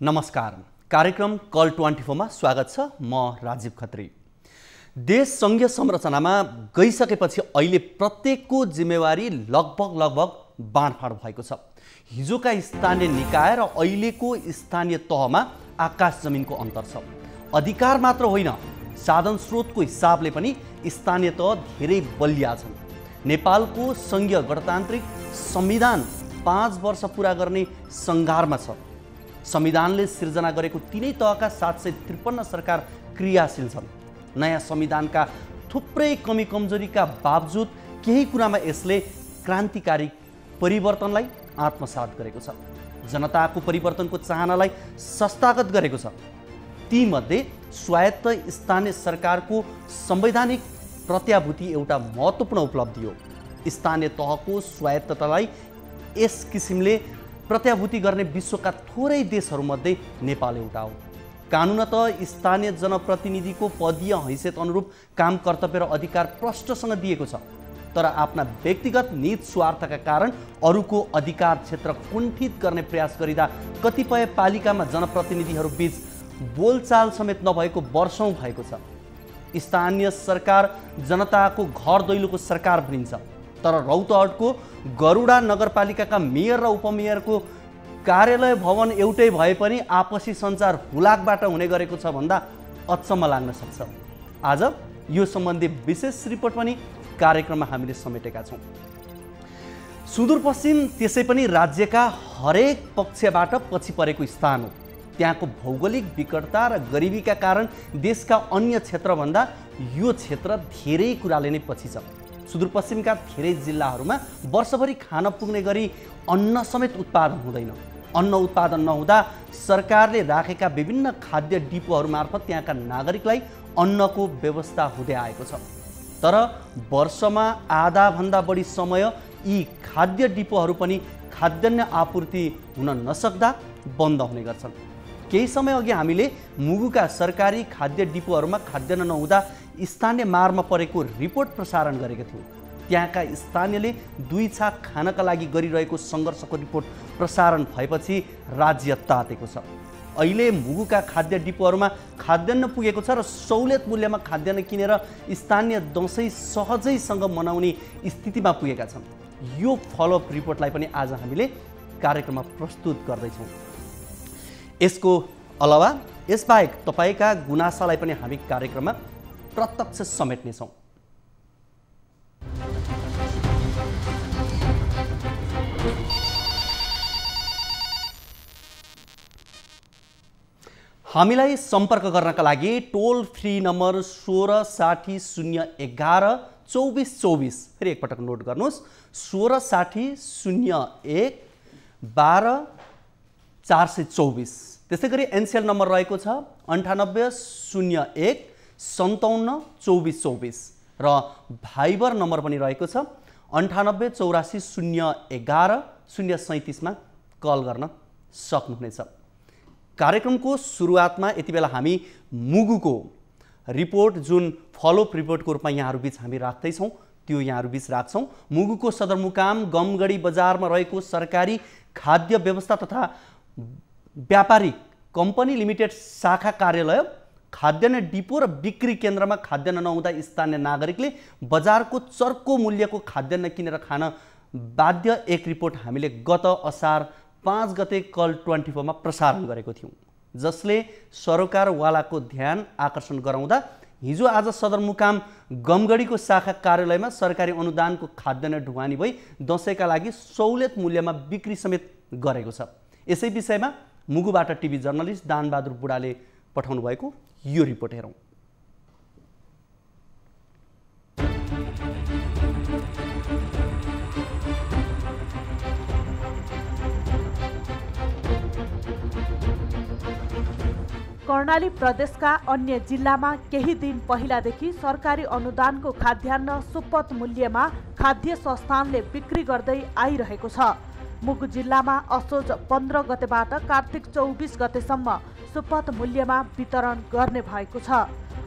नमस्कार। कार्यक्रम कल 24 मा स्वागत छ। म राजीव खत्री। देश संघीय संरचनामा गइसकेपछि अहिले प्रत्येकको जिम्मेवारी लगभग बाँडफाँड भएको छ। हिजोका स्थानीय निकाय र अहिलेको स्थानीय तहमा आकाश जमिनको अन्तर छ। अधिकार मात्र होइन, साधन स्रोतको हिसाबले पनि स्थानीय तह धेरै बलिया छन्। नेपालको संघीय गणतान्त्रिक संविधान 5 वर्ष पूरा गर्ने सङ्घारमा छ। संविधानले सिर्जना गरेको तीनै तहका 753 सरकार क्रियाशील छन्। नयाँ संविधानका थुप्रै कमी कमजोरीका बावजुद केही कुरामा यसले क्रान्तिकारी परिवर्तनलाई आत्मसात गरेको छ। जनताको परिवर्तनको चाहनालाई संस्थागत गरेको छ। तीमध्ये स्वायत्त स्थानीय सरकारको संवैधानिक प्रत्याभूति एउटा महत्त्वपूर्ण उपलब्धि हो। स्थानीय तहको स्वायत्ततालाई यस किसिमले प्रत्याभूति गर्ने विश्वका थोरै देशहरूमध्ये नेपाल एउटा हो। कानुनतः स्थानीय जनप्रतिनिधिको पदीय हैसियत अनुरूप काम कर्तव्य र अधिकार प्रष्टसँग दिएको छ, तर आफ्ना व्यक्तिगत निज स्वार्थका कारण अरूको अधिकार क्षेत्र कुण्ठित गर्ने प्रयास गरिँदा कतिपय पालिकामा जनप्रतिनिधिहरू बीच बोलचाल समेत नभएको वर्षौं भएको छ। स्थानीय सरकार जनताको घर दैलोको सरकार भनिन्छ, तर रौतहटको गरुडा नगरपालिकाका मेयर र उपमेयरको कार्यालय भवन एउटै भए पनि आपसी सञ्चार हुलाकबाट हुने गरेको छ भन्दा अचम्म लाग्न सक्छ। आज यो सम्बन्धी विशेष रिपोर्ट पनि कार्यक्रममा हामीले समेटेका छौँ। सुदूरपश्चिम त्यसै पनि राज्यका हरेक पक्षबाट पछि परेको स्थान हो। त्यहाँको भौगोलिक विकटता र गरिबीका कारण देशका अन्य क्षेत्रभन्दा यो क्षेत्र धेरै कुराले नै पछि छ। सुदूरपश्चिमका धेरै जिल्लाहरूमा वर्षभरि खान पुग्ने गरी अन्न समेत उत्पादन हुँदैन। अन्न उत्पादन नहुँदा सरकारले राखेका विभिन्न खाद्य डिपोहरू मार्फत त्यहाँका नागरिकलाई अन्नको व्यवस्था हुँदै आएको छ। तर वर्षमा आधाभन्दा बढी समय यी खाद्य डिपोहरू पनि खाद्यान्न आपूर्ति हुन नसक्दा बन्द हुने गर्छन्। केही समय अघि हामीले मुगुका सरकारी खाद्य डिपोहरूमा खाद्यान्न नहुँदा स्थानीय मारमा परेको रिपोर्ट प्रसारण गरेका थियौँ। त्यहाँका स्थानीयले 2 छाक खानका लागि गरिरहेको सङ्घर्षको रिपोर्ट प्रसारण भएपछि राज्य तातेको छ। अहिले मुगुका खाद्य डिपोहरूमा खाद्यान्न पुगेको छ र सहुलियत मूल्यमा खाद्यान्न किनेर स्थानीय दसैँ सहजैसँग मनाउने स्थितिमा पुगेका छन्। यो फलोअप रिपोर्टलाई पनि आज हामीले कार्यक्रममा प्रस्तुत गर्दैछौँ। यसको अलावा यसबाहेक तपाईँका गुनासालाई पनि हामी कार्यक्रममा प्रत्यक्ष समेट्नेछौँ। हामीलाई सम्पर्क गर्नका लागि टोल फ्री नम्बर 16 60 011 2424, फेरि एकपटक नोट गर्नुहोस्, 16 60 01 12 424। त्यसै गरी एनसीएल नम्बर रहेको छ 98 01 57 24 24 र भाइबर नम्बर पनि रहेको छ 98 84 011 037 मा कल गर्न सक्नुहुनेछ। कार्यक्रमको सुरुवातमा यति बेला हामी मुगुको रिपोर्ट, जुन फलोअप रिपोर्टको रूपमा यहाँहरू बीच हामी राख्दैछौँ, त्यो यहाँहरू बीच राख्छौँ। मुगुको सदरमुकाम गमगढी बजारमा रहेको सरकारी खाद्य व्यवस्था तथा व्यापारिक कम्पनी लिमिटेड शाखा कार्यालय, खाद्यान्न डिपो र बिक्री केन्द्रमा खाद्यान्न नहुँदा स्थानीय नागरिकले बजारको चर्को मूल्यको खाद्यान्न किनेर खान बाध्य, एक रिपोर्ट हामीले गत असार 5 गते कल 24 मा प्रसारण गरेको थियौँ, जसले सरकारवालाको ध्यान आकर्षण गराउँदा हिजो आज सदरमुकाम गमगढीको शाखा कार्यालयमा सरकारी अनुदानको खाद्यान्न ढुवानी भई दसैँका लागि सहुलियत मूल्यमा बिक्री समेत गरेको छ। यसै विषयमा मुगुबाट टिभी जर्नलिस्ट दानबहादुर बुढाले पठाउनु भएको यो रिपोर्ट हेरौँ। कर्णाली प्रदेशका अन्य जिल्लामा केही दिन पहिलादेखि सरकारी अनुदानको खाद्यान्न सुपथ मूल्यमा खाद्य संस्थानले बिक्री गर्दै आइरहेको छ। मुगु जिल्लामा असोज 15 गतेबाट कार्तिक 24 गतेसम्म सुपथ मूल्यमा वितरण गर्ने भएको छ।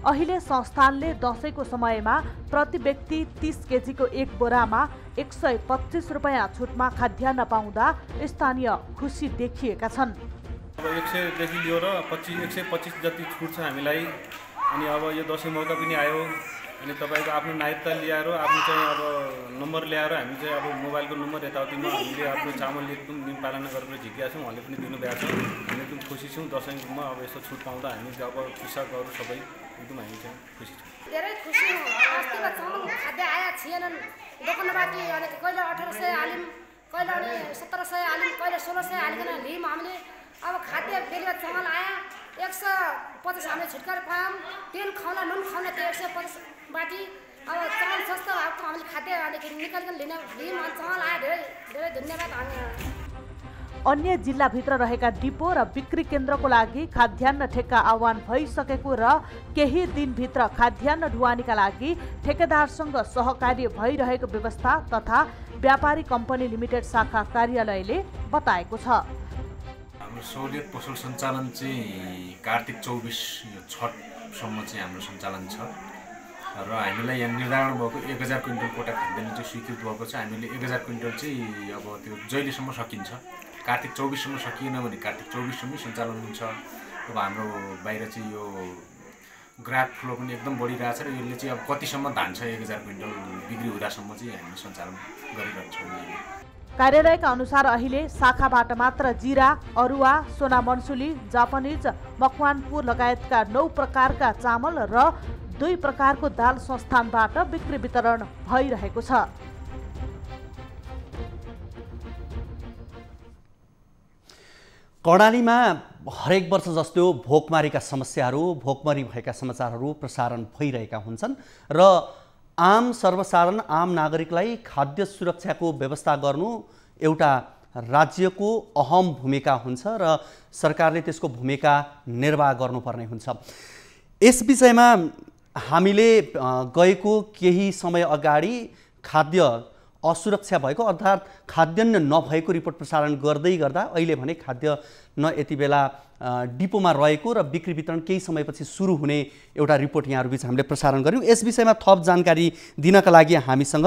अहिले संस्थानले दसैँको समयमा प्रति व्यक्ति 30 केजीको एक बोरामा 125 रुपैयाँ छुटमा खाद्यान्न पाउँदा स्थानीय खुसी देखिएका छन्। अब 100 देखि लियो र 125 जति छुट छ हामीलाई। अनि अब यो दसैँ मौका पनि आयो, अनि तपाईको आफ्नो नागरिकता ल्याएर आफ्नो चाहिँ अब नम्बर ल्याएर हामी चाहिँ अब मोबाइलको नम्बर यताउतिमा हामीले आफ्नो चामल एकदम दिन पालना गरेर झिकेका छौँ। उहाँले पनि दिनुभएको छ, हामी एकदम खुसी छौँ। दसैँमा अब यस्तो छुट पाउँदा हामी अब कृषकहरू सबै एकदम हामी चाहिँ खुसी छौँ। धेरै खुसी हौँ। अस्तिमा चामल खाद्य आया थिएनन् दोकानबाट, अनि कहिले 1800 हाल्यौँ, कहिले अनि 1700 हाल्यौँ, कहिले 1600 हालिकन लियौँ हामीले। अब खाद्य बेलुका चामल आयो 150 हामीले छुटकारा पायौँ। तेल खाउला नुन खाउला त्यो 150 बाटी। अब चामल सस्तो भएको हामीले खाद्य निकालिकन लियौँ। चामल आयो, धेरै धेरै धन्यवाद हामी। अन्य जिल्लाभित्र रहेका डिपो र बिक्री केन्द्रको लागि खाद्यान्न ठेक्का आह्वान भइसकेको र केही दिनभित्र खाद्यान्न ढुवानीका लागि ठेकेदारसँग सहकार्य भइरहेको व्यवस्था तथा व्यापारी कम्पनी लिमिटेड शाखा कार्यालयले बताएको छ। हाम्रो सहुलियत पसल सञ्चालन चाहिँ कार्तिक 24 यो छठसम्म चाहिँ हाम्रो सञ्चालन छ र हामीलाई यहाँ निर्धारण भएको 1000 क्विन्टल कोटा खाद्यान्न चाहिँ स्वीकृत भएको छ। हामीले 1000 क्विन्टल चाहिँ अब त्यो जहिलेसम्म सकिन्छ, कार्तिक 24सम्म सकिएन भने कार्तिक 24सम्मै सञ्चालन हुन्छ। अब हाम्रो बाहिर चाहिँ यो ग्राहक फ्लो पनि एकदम बढिरहेछ र यसले चाहिँ अब कतिसम्म धान्छ 1000 क्विन्टल बिक्री हुँदासम्म चाहिँ हामीले सञ्चालन गरिरहेछौँ। कार्यालयका अनुसार अहिले शाखाबाट मात्र जिरा, अरुवा, सोना मन्सुली, जापानिज, मकवानपुर लगायतका 9 प्रकारका चामल र 2 प्रकारको दाल संस्थानबाट बिक्री वितरण भइरहेको छ। कर्णालीमा हरेक वर्ष जस्तो भोकमरीका समस्याहरू, भोकमरी भएका समाचारहरू प्रसारण भइरहेका हुन्छन् र आम सर्वसाधारण आम नागरिकलाई खाद्य सुरक्षाको व्यवस्था गर्नु एउटा राज्यको अहम भूमिका हुन्छ र सरकारले त्यसको भूमिका निर्वाह गर्नुपर्ने हुन्छ। यस विषयमा हामीले गएको केही समय अगाडि खाद्य असुरक्षा भएको अर्थात् खाद्यान्न नभएको रिपोर्ट प्रसारण गर्दै गर्दा अहिले भने खाद्यान्न यति बेला डिपोमा रहेको र बिक्री वितरण केही समयपछि सुरु हुने एउटा रिपोर्ट यहाँहरूबिच हामीले प्रसारण गऱ्यौँ। यस विषयमा थप जानकारी दिनका लागि हामीसँग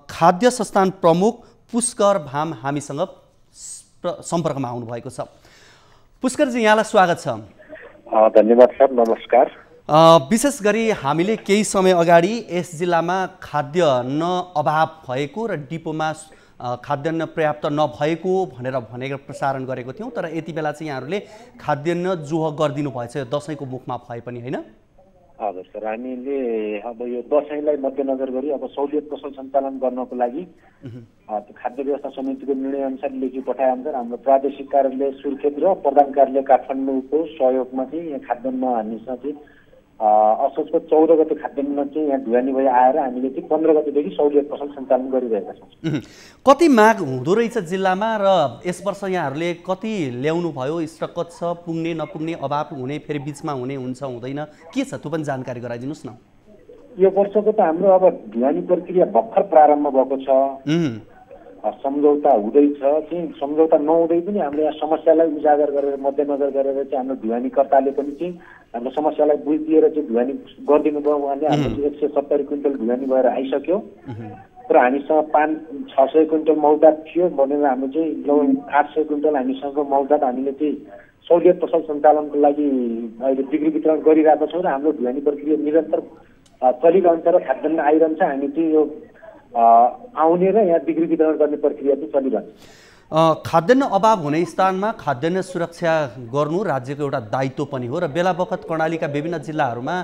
खाद्य संस्थान प्रमुख पुष्कर भाम हामीसँग सम्पर्कमा आउनुभएको छ। पुष्करजी, यहाँलाई स्वागत छ। धन्यवाद सर, नमस्कार। विशेष गरी हामीले केही समय अगाडि यस जिल्लामा खाद्यान्न अभाव भएको र डिपोमा खाद्यान्न पर्याप्त नभएको भनेर प्रसारण गरेको थियौँ, तर यति बेला चाहिँ यहाँहरूले खाद्यान्न जोह गरिदिनु भएछ दसैँको मुखमा भए पनि, होइन? हजुर सर, हामीले अब यो दसैँलाई मध्यनजर गरी अब सहुलियत पसल सञ्चालन गर्नको लागि खाद्य व्यवस्था समितिको निर्णय अनुसार लेखी पठाए अनुसार हाम्रो प्रादेशिक कार्यालय सुर्खेत र प्रधान कार्यालय काठमाडौँको सहयोगमा चाहिँ यहाँ खाद्यान्न हामीसँग चाहिँ असोजको 14 गते खाद्यान्न चाहिँ यहाँ ढुवानी भई आएर हामीले चाहिँ 15 गतेदेखि सहुलियत पसल सञ्चालन गरिरहेका छौँ। कति माग हुँदो रहेछ जिल्लामा र यस वर्ष यहाँहरूले कति ल्याउनु भयो? स्टक कति छ? पुग्ने नपुग्ने, अभाव हुने, फेरि बिचमा हुने हुन्छ हुँदैन, के छ त्यो पनि जानकारी गराइदिनुहोस् न। यो वर्षको त हाम्रो अब ढुवानी प्रक्रिया भर्खर प्रारम्भ भएको छ। सम्झौता हुँदैछ, चाहिँ सम्झौता नहुँदै पनि हाम्रो यहाँ समस्यालाई उजागर गरेर मध्यनजर गरेर चाहिँ हाम्रो ढुवानीकर्ताले पनि चाहिँ हाम्रो समस्यालाई बुझिदिएर चाहिँ ढुवानी गरिदिनु भयो। उहाँले हाम्रो 170 क्विन्टल ढुवानी भएर आइसक्यो र हामीसँग 500-600 क्विन्टल मौजात थियो भनेर हाम्रो चाहिँ 800 क्विन्टल हामीसँग मौजात हामीले चाहिँ सहुलियत पसल सञ्चालनको लागि अहिले बिक्री वितरण गरिरहेका छौँ र हाम्रो ढुवानी प्रक्रिया निरन्तर चलिरहन्छ र खाद्यान्न आइरहन्छ। हामी चाहिँ यो आउने र यहाँ बिक्री वितरण गर्ने प्रक्रिया चाहिँ चलिरहन्छ। खाद्यान्न अभाव हुने स्थानमा खाद्यान्न सुरक्षा गर्नु राज्यको एउटा दायित्व पनि हो र बेला बखत कर्णालीका विभिन्न जिल्लाहरूमा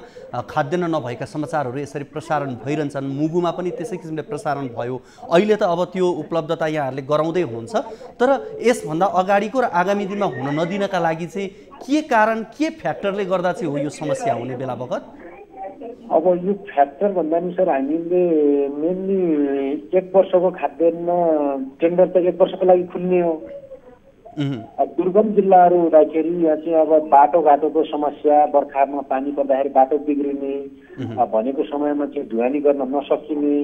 खाद्यान्न नभएका समाचारहरू यसरी प्रसारण भइरहन्छन्। मुगुमा पनि त्यसै किसिमले प्रसारण भयो। अहिले त अब त्यो उपलब्धता यहाँहरूले गराउँदै हुनुहुन्छ, तर यसभन्दा अगाडिको र आगामी दिनमा हुन नदिनका लागि चाहिँ के कारण, के फ्याक्टरले गर्दा चाहिँ हो यो समस्या हुने बेला बखत? अब यो फ्याक्टर भन्दा नि सर, हामीले मेनली 1 वर्षको खाद्यान्न टेन्डर त 1 वर्षको लागि खुल्ने हो। दुर्गम जिल्लाहरू हुँदाखेरि यहाँ चाहिँ अब बाटोघाटोको समस्या, बर्खामा पानी पर्दाखेरि बाटो बिग्रिने, भनेको समयमा चाहिँ ढुवानी गर्न नसकिने,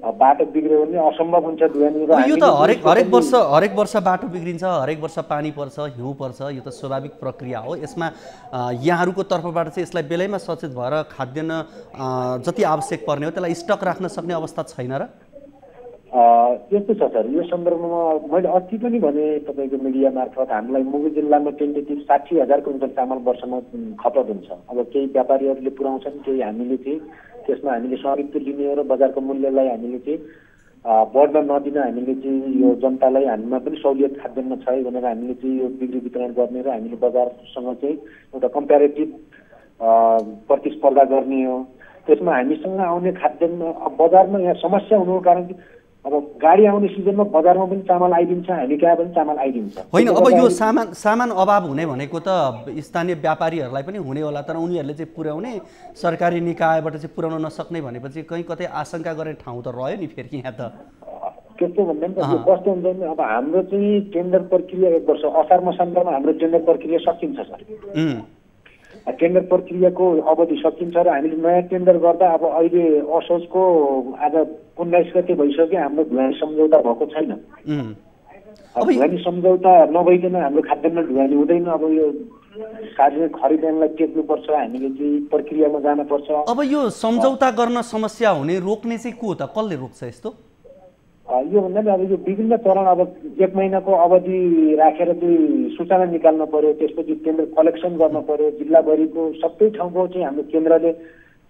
बाटो बिग्रियो भने असम्भव हुन्छ ढुवानी। यो त हरेक वर्ष बाटो बिग्रिन्छ, हरेक वर्ष पानी पर्छ, हिउँ पर्छ, यो त स्वाभाविक प्रक्रिया हो। यसमा यहाँहरूको तर्फबाट चाहिँ यसलाई बेलैमा सचेत भएर खाद्यान्न जति आवश्यक पर्ने हो त्यसलाई स्टक राख्न सक्ने अवस्था छैन र? यस्तो छ सर, यो सन्दर्भमा मैले अस्ति पनि भने तपाईँको मिडिया मार्फत हामीलाई मुगु जिल्लामा टेन्टेटिभ 60,000 क्विन्टल चामल वर्षमा खपत हुन्छ। अब केही व्यापारीहरूले पुर्याउँछन्, केही हामीले चाहिँ त्यसमा हामीले स्वामित्व लिने हो र बजारको मूल्यलाई हामीले चाहिँ बढ्न नदिन हामीले चाहिँ यो जनतालाई हामीमा पनि सहुलियत खाद्यान्न छ भनेर हामीले चाहिँ यो बिक्री वितरण गर्ने र हामीले बजारसँग चाहिँ एउटा कम्पेरिटिभ प्रतिस्पर्धा गर्ने हो। त्यसमा हामीसँग आउने खाद्यान्न बजारमा यहाँ समस्या हुनुको कारण अब गाडी आउने सिजनमा बजारमा पनि चामल आइदिन्छ, हामी कहाँ पनि चामल आइदिन्छ। होइन, अब यो सामान अभाव हुने भनेको त स्थानीय व्यापारीहरूलाई पनि हुने होला, तर उनीहरूले चाहिँ पुर्याउने सरकारी निकायबाट चाहिँ पुर्याउन नसक्ने भनेपछि कहीँ कतै आशंका गर्ने ठाउँ त रह्यो नि फेरि यहाँ त। त्यस्तो भन्दा पनि कस्तो हुन्छ नि, अब हाम्रो चाहिँ टेन्डर प्रक्रिया 1 वर्ष असार मसान्तरमा हाम्रो टेन्डर प्रक्रिया सकिन्छ सर। टेन्डर प्रक्रियाको अवधि सकिन्छ र हामीले नयाँ टेन्डर गर्दा अब अहिले असोजको आज 19 गते भइसक्यो, हाम्रो ढुवानी सम्झौता भएको छैन। ढुवानी सम्झौता नभइकन हाम्रो खाद्यान्न ढुवानी हुँदैन। अब यो सार्वजनिक खरिदलाई टेक्नुपर्छ, हामीले चाहिँ प्रक्रियामा जानुपर्छ। अब यो सम्झौता गर्न समस्या हुने रोक्ने चाहिँ को त, कसले रोक्छ यस्तो? यो भन्दा पनि अब यो विभिन्न चरण, अब 1 महिनाको अवधि राखेर चाहिँ सूचना निकाल्न पर्यो, त्यसपछि टेन्डर कलेक्सन गर्न पर्यो। जिल्लाभरिको सबै ठाउँको चाहिँ हाम्रो केन्द्रले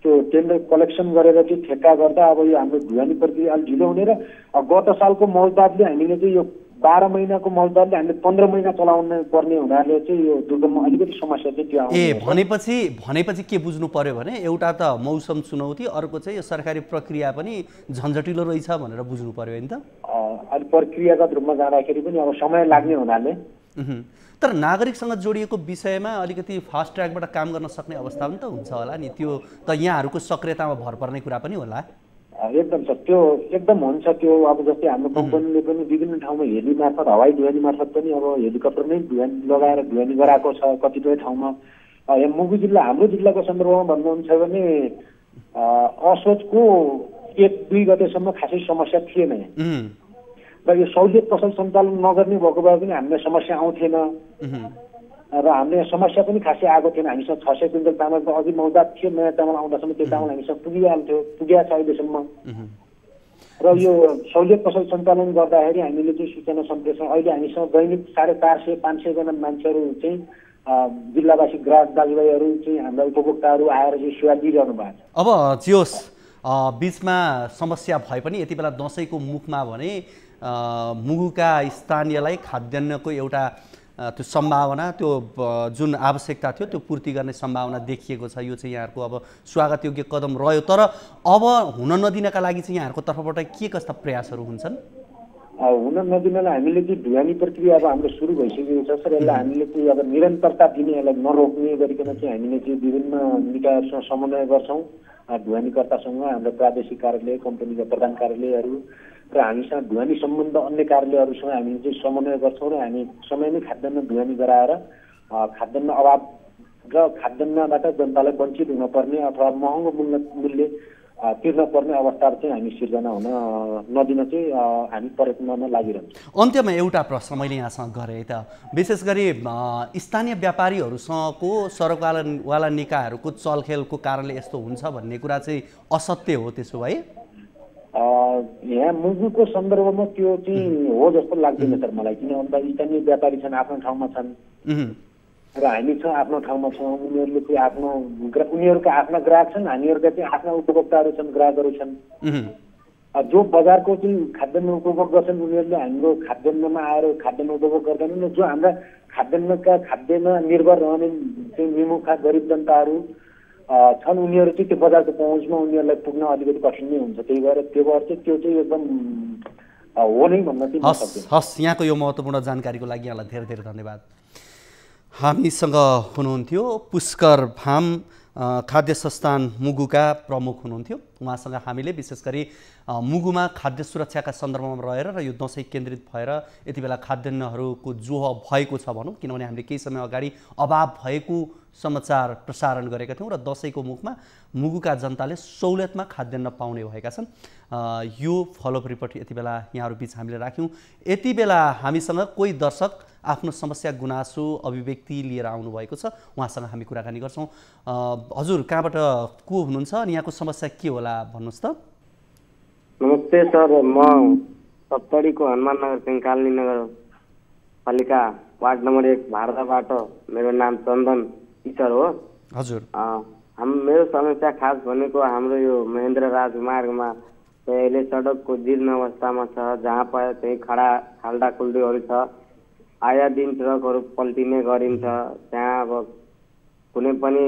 त्यो टेन्डर कलेक्सन गरेर चाहिँ ठेक्का गर्दा अब यो हाम्रो ढुवानी प्रक्रिया अलिक ढिलो हुने र गत सालको मौजदारले हामीले चाहिँ यो 12 महिनाको मौजदारले हामीले 15 महिना चलाउनु पर्ने हुनाले चाहिँ यो दुर्गममा अलिकति समस्या चाहिँ त्यो आउँछ। भनेपछि के बुझ्नु पर्यो भने एउटा त मौसम चुनौती, अर्को चाहिँ यो सरकारी प्रक्रिया पनि झन्झटिलो रहेछ भनेर बुझ्नु पर्यो हैन त। अनि प्रक्रियागत रूपमा जाँदाखेरि पनि अब समय लाग्ने हुनाले। तर नागरिकसँग जोडिएको विषयमा अलिकति फास्ट ट्र्याकबाट काम गर्न सक्ने अवस्था पनि त हुन्छ होला नि, त्यो त यहाँहरूको सक्रियतामा भर पर्ने कुरा पनि होला। एकदम सर, त्यो एकदम हुन्छ। त्यो अब जस्तै हाम्रो कम्पनीले पनि विभिन्न ठाउँमा हेली मार्फत, हवाई ढुवानी मार्फत पनि अब हेलिकप्टर नै ढुवानी लगाएर ढुवानी गराएको छ कतिपय ठाउँमा। यहाँ मुगु जिल्ला, हाम्रो जिल्लाको सन्दर्भमा भन्नुहुन्छ भने असोजको 1-2 गतेसम्म खासै समस्या थिएन र यो सहुलियत पसल सञ्चालन नगर्ने भएको भए पनि हामीलाई समस्या आउँथेन र हामीले समस्या पनि खासै आएको थिएन। हामीसँग 600 क्विन्टल चामल त अघि मौजदार थियो, नयाँ चामल आउँदासम्म त्यो चामल हामीसँग पुगेको छ अहिलेसम्म। र यो सहुलियत पसल सञ्चालन गर्दाखेरि हामीले चाहिँ सूचना सम्प्रेषण अहिले हामीसँग दैनिक 450-500 जना मान्छेहरू चाहिँ जिल्लावासी ग्राहक दाजुभाइहरू चाहिँ हाम्रा उपभोक्ताहरू आएर चाहिँ सेवा दिइरहनु भएको छ। अब जियोस् बिचमा समस्या भए पनि यति बेला दसैँको मुखमा भने मुगुका स्थानीयलाई खाद्यान्नको एउटा त्यो सम्भावना, त्यो जुन आवश्यकता थियो त्यो पूर्ति गर्ने सम्भावना देखिएको छ। यो चाहिँ यहाँहरूको अब स्वागतयोग्य कदम रह्यो। तर अब हुन नदिनका लागि चाहिँ यहाँहरूको तर्फबाट के कस्ता प्रयासहरू हुन्छन्? हुन नदिनलाई हामीले चाहिँ ढुवानी प्रक्रिया अब हाम्रो सुरु भइसकेको छ सर। यसलाई हामीले चाहिँ अब निरन्तरता दिने, यसलाई नरोक्ने गरिकन चाहिँ हामीले चाहिँ विभिन्न निकायहरूसँग समन्वय गर्छौँ। ढुवानीकर्तासँग हाम्रो प्रादेशिक कार्यालय, कम्पनीका प्रधान कार्यालयहरू र हामीसँग ढुवानी सम्बन्ध अन्य कार्यालयहरूसँग हामी चाहिँ समन्वय गर्छौँ र हामी समयमै खाद्यान्न ढुवानी गराएर खाद्यान्न अभाव र खाद्यान्नबाट जनतालाई वञ्चित हुनपर्ने अथवा महँगो मूल्य तिर्न पर्ने अवस्थाहरू चाहिँ हामी सिर्जना हुन नदिन चाहिँ हामी प्रयत्नमा लागिरहन्छौँ। अन्त्यमा एउटा प्रश्न मैले यहाँसँग गरेँ त, विशेष गरी स्थानीय व्यापारीहरूसँगको सरकारवाला निकायहरूको चलखेलको कारणले यस्तो हुन्छ भन्ने कुरा चाहिँ असत्य हो त्यसो भए? यहाँ मुगुको सन्दर्भमा त्यो चाहिँ हो जस्तो लाग्दैन सर मलाई, किन भन्दा स्थानीय व्यापारी छन्, आफ्नो ठाउँमा छन् र हामी छौँ आफ्नो ठाउँमा छौँ। उनीहरूले चाहिँ उनीहरूका आफ्ना ग्राहक छन्, हामीहरूका चाहिँ आफ्ना उपभोक्ताहरू छन्, ग्राहकहरू छन्। जो बजारको चाहिँ खाद्यान्न उपभोग गर्छन् उनीहरूले हाम्रो खाद्यान्नमा आएर खाद्यान्न उपभोग गर्दैनन्। जो हाम्रा खाद्यान्न निर्भर रहने चाहिँ निमुखा गरिब जनताहरू छन् उनीहरू चाहिँ त्यो बजारको पहुँचमा उनीहरूलाई पुग्न अलिकति कठिन नै हुन्छ। त्यही भएर त्यो चाहिँ एकदम हो नै भन्न चाहिँ नसक्दैन। हस्, यहाँको यो महत्त्वपूर्ण जानकारीको लागि यहाँलाई धेरै धेरै धन्यवाद। हामीसँग हुनुहुन्थ्यो पुष्कर भाम, खाद्य संस्थान मुगुका प्रमुख हुनुहुन्थ्यो। उहाँसँग हामीले विशेष गरी मुगुमा खाद्य सुरक्षाका सन्दर्भमा रहेर र यो दसैँ केन्द्रित भएर यति बेला खाद्यान्नहरूको जोह भएको छ भनौँ, किनभने हामीले केही समय अगाडि अभाव भएको समाचार प्रसारण गरेका थियौँ र दसैँको मुखमा मुगुका जनताले सहुलियतमा खाद्यान्न पाउने भएका छन्। यो फलोअप रिपोर्ट यति बेला यहाँहरू बिच हामीले राख्यौँ। यति बेला हामीसँग कोही दर्शक आफ्नो समस्या गुनासो अभिव्यक्ति लिएर आउनुभएको छ, उहाँसँग हामी कुराकानी गर्छौँ। हजुर कहाँबाट को हुनुहुन्छ अनि यहाँको समस्या के होला भन्नुहोस् त? नमस्ते सर, म सप्तरीको हनुमाननगर कङ्काली नगरपालिका वार्ड नम्बर 1 भारतबाट मेरो नाम चन्दन टिचर हो। हजुर। मेरो समस्या खास भनेको हाम्रो यो महेन्द्र राजमार्गमा अहिले सडकको जीर्ण अवस्थामा छ। जहाँ पायो त्यही खाल्डा खुल्डीहरू छ। आया दिन ट्रकहरू पल्टिने गरिन्छ। त्यहाँ अब कुनै पनि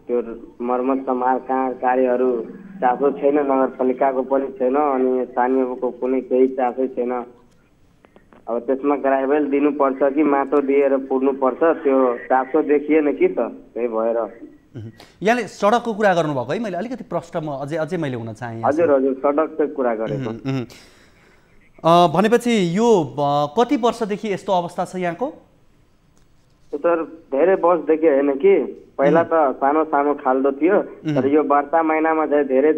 त्यो मर्मत कार्यहरू चासो छैन, नगरपालिकाको पनि छैन अनि स्थानीयको कुनै केही चासै छैन। अब त्यसमा ग्राभेल दिनुपर्छ कि माटो दिएर पुर्नुपर्छ, त्यो चासो देखिएन कि त, त्यही भएर। यहाँले सडकको कुरा गर्नुभएको है, मैले अलिकति प्रश्न अझै मैले हुन चाहेँ। हजुर हजुर, सडकको कुरा गरेको। भनेपछि यो कति वर्षदेखि यस्तो अवस्था छ यहाँको? सर धेरै वर्षदेखि होइन कि, पहिला त सानो सानो खाल्डो थियो, तर यो वर्षा महिनामा चाहिँ धेरै